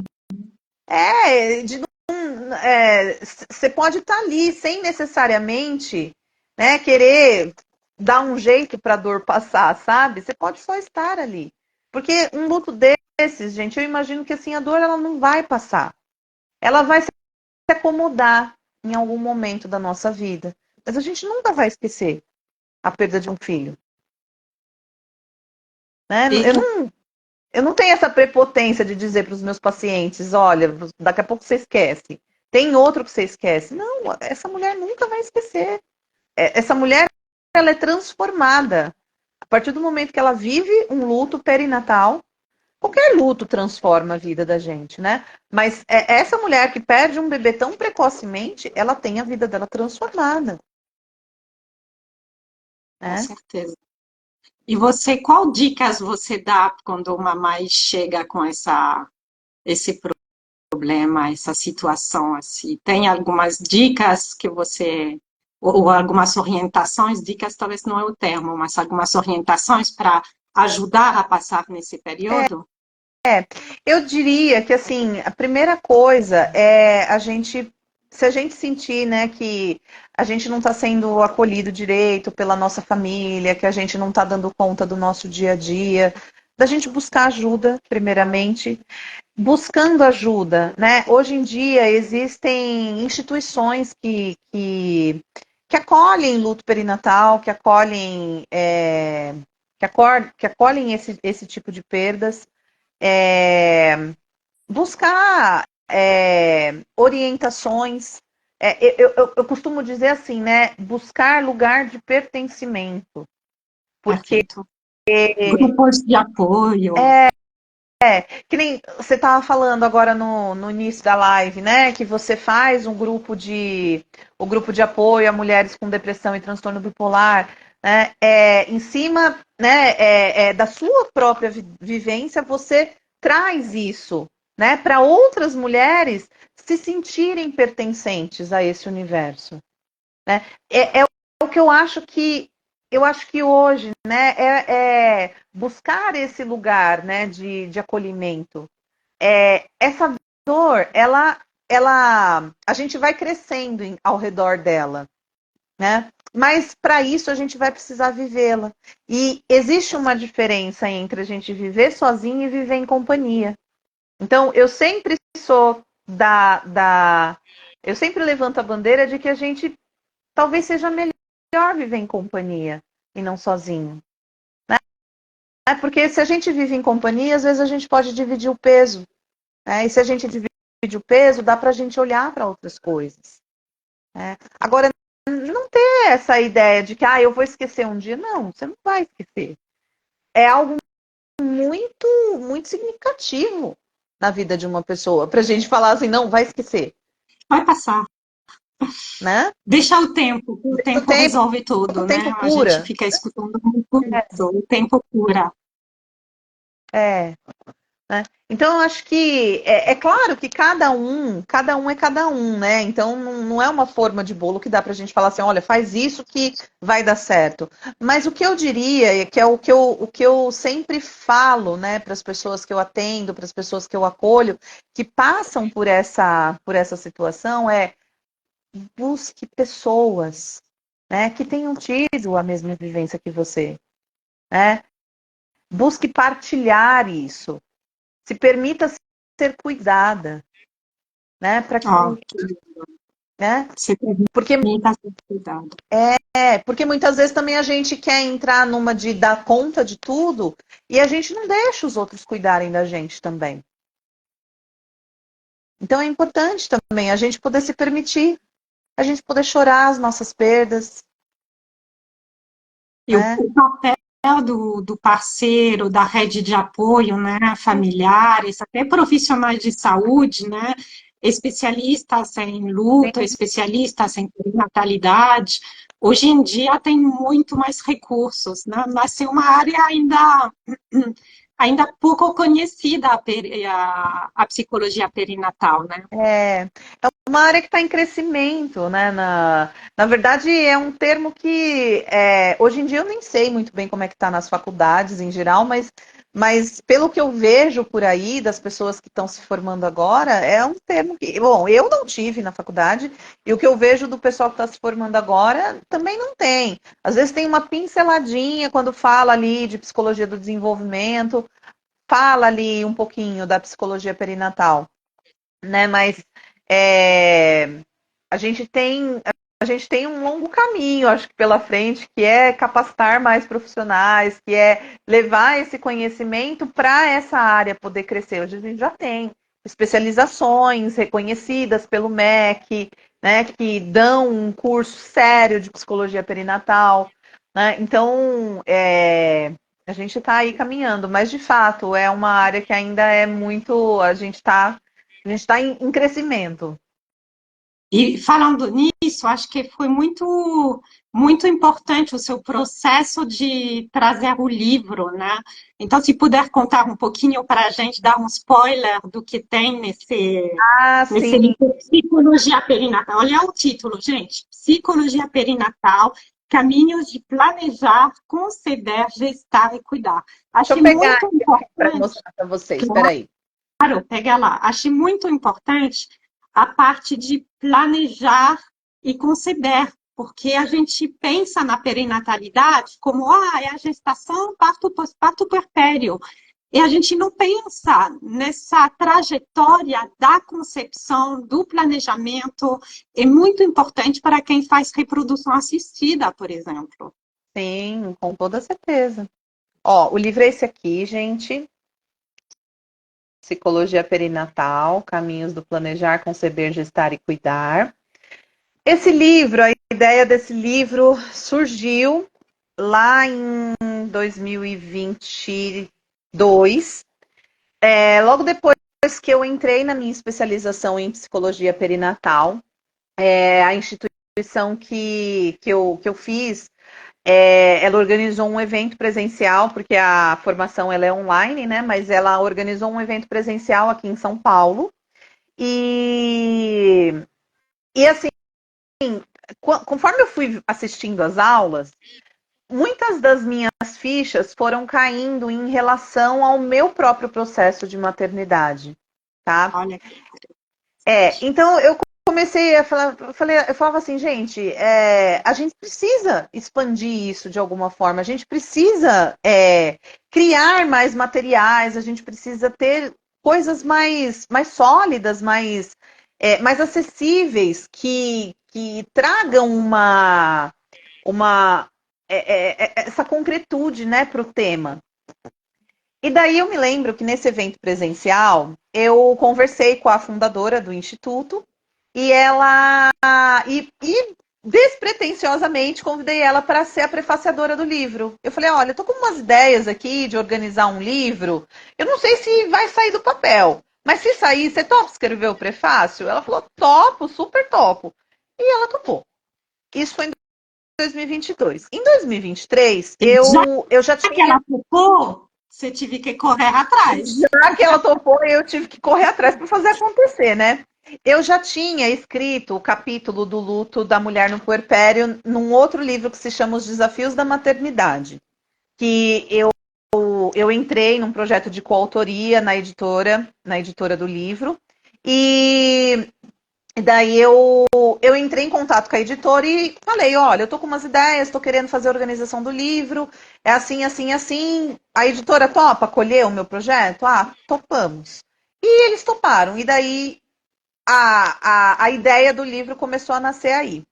Você pode estar ali sem necessariamente, né, querer dar um jeito para a dor passar, sabe? Você pode só estar ali. Porque um luto desses, gente, eu imagino que assim a dor ela não vai passar. Ela vai se acomodar em algum momento da nossa vida. Mas a gente nunca vai esquecer a perda de um filho, né? E Eu não tenho essa prepotência de dizer para os meus pacientes: olha, daqui a pouco você esquece. Tem outro que você esquece. Não, essa mulher nunca vai esquecer. Essa mulher, ela é transformada. A partir do momento que ela vive um luto perinatal, qualquer luto transforma a vida da gente, né? Mas essa mulher que perde um bebê tão precocemente, ela tem a vida dela transformada, com né? certeza. E você, qual dicas você dá quando uma mãe chega com esse problema, essa situação assim? Tem algumas dicas que você, ou algumas orientações, dicas talvez não é o termo, mas algumas orientações para ajudar a passar nesse período? Eu diria que assim, a primeira coisa é se a gente sentir, né, que a gente não está sendo acolhido direito pela nossa família, que a gente não está dando conta do nosso dia a dia, da gente buscar ajuda, primeiramente. Buscando ajuda, né? Hoje em dia existem instituições que acolhem luto perinatal, que acolhem esse tipo de perdas. Buscar orientações, eu costumo dizer assim, né? Buscar lugar de pertencimento. Porque Perfeito. Grupos de apoio. que nem você estava falando agora no início da live, né? Que você faz o grupo de apoio a mulheres com depressão e transtorno bipolar, né? Em cima, né, da sua própria vivência, você traz isso, né, para outras mulheres se sentirem pertencentes a esse universo, né? É o que eu acho que hoje, né, buscar esse lugar, né, de acolhimento. Essa dor, a gente vai crescendo ao redor dela, né? Mas para isso a gente vai precisar vivê-la. E existe uma diferença entre a gente viver sozinho e viver em companhia. Então, eu sempre sou eu sempre levanto a bandeira de que a gente talvez seja melhor viver em companhia e não sozinho. Porque se a gente vive em companhia, às vezes a gente pode dividir o peso. Né? E se a gente divide o peso, dá para a gente olhar para outras coisas. Né? Agora, não ter essa ideia de que eu vou esquecer um dia. Não, você não vai esquecer. É algo muito, muito significativo na vida de uma pessoa. Para a gente falar assim, não, vai esquecer. Vai passar. Né? Deixa o tempo resolve tudo, O né? tempo A gente cura. fica escutando muito isso, o tempo cura. É. Né? Então, eu acho que é claro que cada um é cada um, né? Então, não é uma forma de bolo que dá pra gente falar assim, olha, faz isso que vai dar certo. Mas o que eu diria, que é o que eu sempre falo, né, para as pessoas que eu atendo, para as pessoas que eu acolho, que passam por essa situação, busque pessoas, né, que tenham tido a mesma vivência que você, né? Busque partilhar isso. Se permita ser cuidada, né? Para que, Ó, né? se Porque permita ser cuidado. porque muitas vezes também a gente quer entrar numa de dar conta de tudo e a gente não deixa os outros cuidarem da gente também. Então é importante também a gente poder se permitir, a gente poder chorar as nossas perdas, E né? o papel do parceiro, da rede de apoio, né, familiares, até profissionais de saúde, né, especialistas em luto, especialistas em natalidade, hoje em dia tem muito mais recursos, né, mas é uma área ainda pouco conhecida, a psicologia perinatal, né? É uma área que está em crescimento, né? Na verdade, é um termo que hoje em dia eu nem sei muito bem como é que está nas faculdades em geral, mas pelo que eu vejo por aí das pessoas que estão se formando agora, é um termo que, bom, eu não tive na faculdade, e o que eu vejo do pessoal que está se formando agora também não tem. Às vezes tem uma pinceladinha quando fala ali de psicologia do desenvolvimento, fala ali um pouquinho da psicologia perinatal, né? Mas é, a gente tem um longo caminho, acho que pela frente, que é capacitar mais profissionais, que é levar esse conhecimento para essa área poder crescer. Hoje a gente já tem especializações reconhecidas pelo MEC, né, que dão um curso sério de psicologia perinatal, né? Então, a gente está aí caminhando, mas de fato é uma área que ainda é muito, a gente está em crescimento. E falando nisso, acho que foi muito importante o seu processo de trazer o livro, né? Então, se puder contar um pouquinho para a gente, dar um spoiler do que tem Ah, nesse sim. livro, Psicologia Perinatal. Olha o título, gente. Psicologia Perinatal, Caminhos de Planejar, Conceber, Gestar e Cuidar. Deixa eu Achei pegar muito para importante. mostrar para vocês. Espera aí. Claro, pega lá. Achei muito importante a parte de planejar e conceber, porque a gente pensa na perinatalidade como é a gestação, parto, pós-parto, puerpério. E a gente não pensa nessa trajetória da concepção, do planejamento. É muito importante para quem faz reprodução assistida, por exemplo. Sim, com toda certeza. Ó, o livro é esse aqui, gente. Psicologia Perinatal, Caminhos do Planejar, Conceber, Gestar e Cuidar. Esse livro, a ideia desse livro surgiu lá em 2022, logo depois que eu entrei na minha especialização em psicologia perinatal. A instituição que eu fiz, ela organizou um evento presencial, porque a formação ela é online, né? Mas ela organizou um evento presencial aqui em São Paulo. E assim, conforme eu fui assistindo às aulas, muitas das minhas fichas foram caindo em relação ao meu próprio processo de maternidade, tá? Olha, Então eu comecei a falar, eu falava assim, gente, a gente precisa expandir isso de alguma forma, a gente precisa criar mais materiais, a gente precisa ter coisas mais sólidas, mais acessíveis, que tragam essa concretude, né, para o tema. E daí eu me lembro que nesse evento presencial, eu conversei com a fundadora do Instituto e ela, despretensiosamente, convidei ela para ser a prefaciadora do livro. Eu falei, olha, eu tô com umas ideias aqui de organizar um livro, eu não sei se vai sair do papel, mas se sair, você topa escrever o prefácio? Ela falou, topo, super topo. E ela topou. Isso foi em 2022. Em 2023, já eu já que ela tinha... topou, você tive que correr atrás. Já que ela topou, eu tive que correr atrás para fazer acontecer, né? Eu já tinha escrito o capítulo do luto da mulher no puerpério num outro livro que se chama Os Desafios da Maternidade, que eu entrei num projeto de coautoria na editora do livro, e daí eu entrei em contato com a editora e falei, olha, eu tô com umas ideias, tô querendo fazer a organização do livro, é assim, assim, assim. A editora topa acolher o meu projeto? Ah, topamos. E eles toparam. E daí a ideia do livro começou a nascer aí.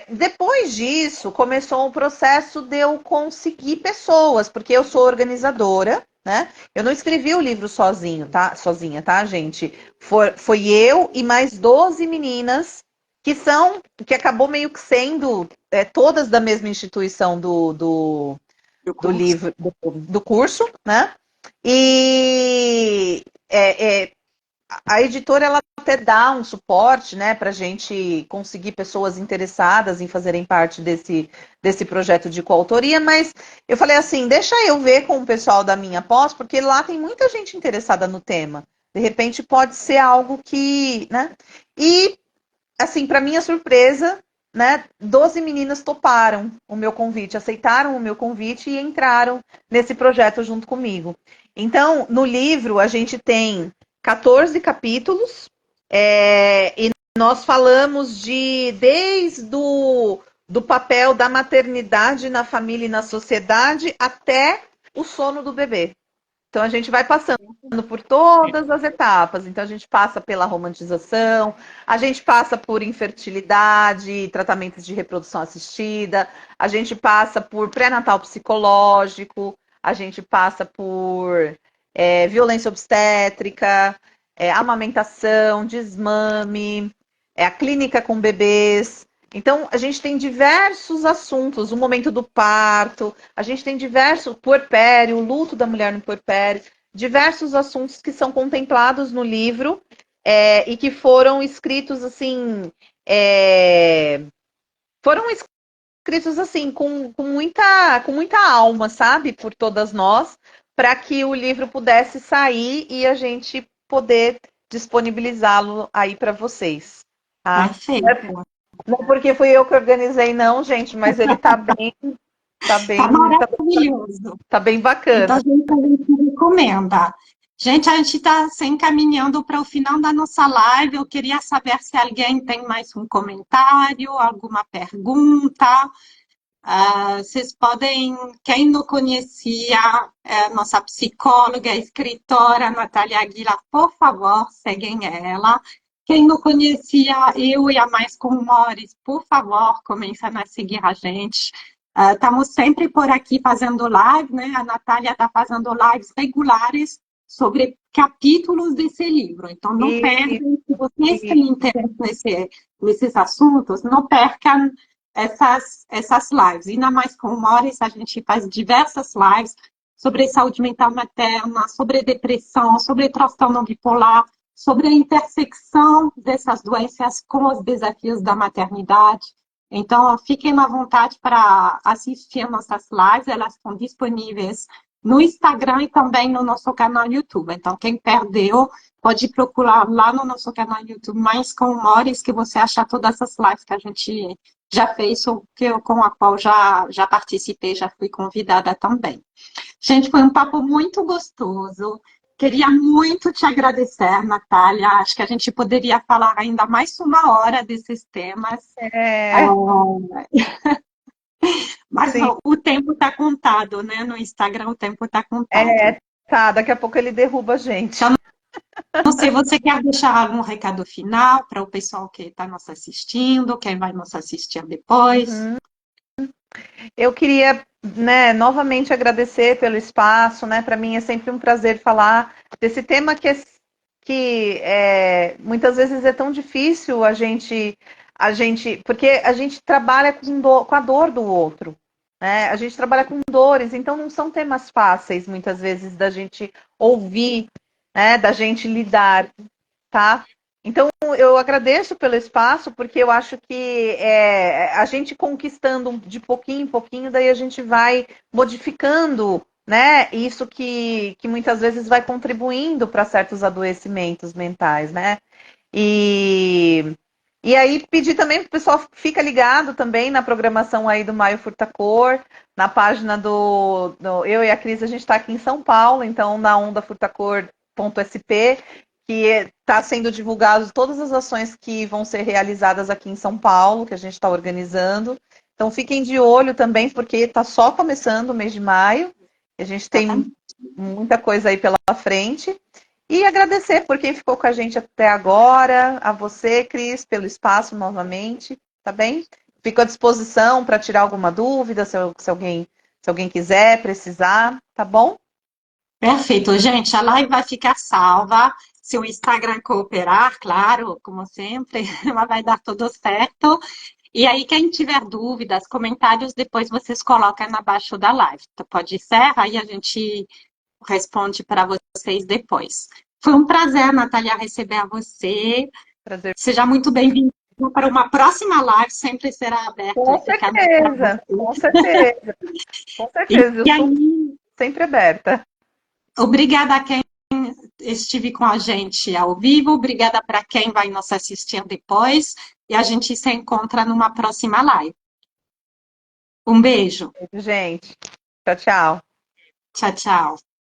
Depois disso, começou o processo de eu conseguir pessoas, porque eu sou organizadora, né? Eu não escrevi o livro sozinha, tá, gente? Foi eu e mais 12 meninas que acabou meio que sendo todas da mesma instituição do livro, do curso, né? E a editora ela até dá um suporte, né, para a gente conseguir pessoas interessadas em fazerem parte desse projeto de coautoria, mas eu falei assim, deixa eu ver com o pessoal da minha pós, porque lá tem muita gente interessada no tema. De repente pode ser algo que, né? E assim, para minha surpresa, né, 12 meninas toparam o meu convite, aceitaram o meu convite e entraram nesse projeto junto comigo. Então, no livro, a gente tem 14 capítulos, e nós falamos desde do papel da maternidade na família e na sociedade até o sono do bebê. Então, a gente vai passando por todas as etapas. Então, a gente passa pela romantização, a gente passa por infertilidade, tratamentos de reprodução assistida, a gente passa por pré-natal psicológico, a gente passa por violência obstétrica, amamentação, desmame, a clínica com bebês. Então, a gente tem diversos assuntos, o momento do parto, a gente tem diversos, puerpério, o luto da mulher no puerpério, diversos assuntos que são contemplados no livro e que foram escritos assim, com muita alma, sabe, por todas nós, para que o livro pudesse sair e a gente poder disponibilizá-lo aí para vocês, tá? Perfeito. Não porque fui eu que organizei, não, gente, mas ele tá bem, tá Tá bem, maravilhoso. tá bem Então, bacana. a gente recomenda. Gente, a gente está se encaminhando para o final da nossa live. Eu queria saber se alguém tem mais um comentário, alguma pergunta. Vocês podem, quem não conhecia nossa psicóloga, escritora Natália Aguilar, por favor, seguem ela. Quem não conhecia eu e a Mais com Humores, por favor, comecem a seguir a gente. Estamos sempre por aqui fazendo live, né? A Natália está fazendo lives regulares sobre capítulos desse livro. Então, não E, perdem, se vocês têm interesse nesses assuntos, não percam essas lives. Ainda mais com o Morris, a gente faz diversas lives sobre saúde mental materna, sobre depressão, sobre transtorno bipolar, sobre a intersecção dessas doenças com os desafios da maternidade. Então, fiquem à vontade para assistir nossas lives, elas estão disponíveis no Instagram e também no nosso canal YouTube. Então, quem perdeu, pode procurar lá no nosso canal YouTube, mais com humores, que você acha todas as lives que a gente já fez, ou com a qual já participei, já fui convidada também. Gente, foi um papo muito gostoso. Queria muito te agradecer, Natália. Acho que a gente poderia falar ainda mais 1 hora desses temas. Mas sim. o tempo está contado, né? No Instagram o tempo está contado. Tá, daqui a pouco ele derruba a gente. Então, não sei, você quer deixar algum recado final para o pessoal que está nos assistindo, quem vai nos assistir depois? Uhum. Eu queria, né, novamente agradecer pelo espaço, né? Para mim é sempre um prazer falar desse tema que muitas vezes é tão difícil porque a gente trabalha com a dor do outro, né? A gente trabalha com dores, então não são temas fáceis muitas vezes da gente ouvir, né? Da gente lidar, tá? Então, eu agradeço pelo espaço, porque eu acho que a gente conquistando de pouquinho em pouquinho, daí a gente vai modificando, né? Isso que muitas vezes vai contribuindo para certos adoecimentos mentais, né? E aí pedir também para o pessoal fica ligado também na programação aí do Maio Furtacor, na página do Eu e a Cris, a gente está aqui em São Paulo, então na ondafurtacor.sp, que está sendo divulgado todas as ações que vão ser realizadas aqui em São Paulo, que a gente está organizando. Então fiquem de olho também, porque está só começando o mês de maio. A gente tem muita coisa aí pela frente. E agradecer por quem ficou com a gente até agora, a você, Cris, pelo espaço novamente, tá bem? Fico à disposição para tirar alguma dúvida, se alguém quiser, precisar, tá bom? Perfeito, gente. A live vai ficar salva. Se o Instagram cooperar, claro, como sempre, mas vai dar tudo certo. E aí, quem tiver dúvidas, comentários, depois vocês colocam abaixo da live. Então, pode ser, aí a gente responde para vocês depois. Foi um prazer, Natália, receber a você. Prazer. Seja muito bem-vindo para uma próxima live, sempre será aberto Com esse canal para certeza, você. com certeza, com certeza. Eu E sou aí, sempre aberta. obrigada a quem estive com a gente ao vivo, obrigada para quem vai nos assistir depois, e a gente se encontra numa próxima live. Um beijo. Gente, tchau, tchau. Tchau, tchau.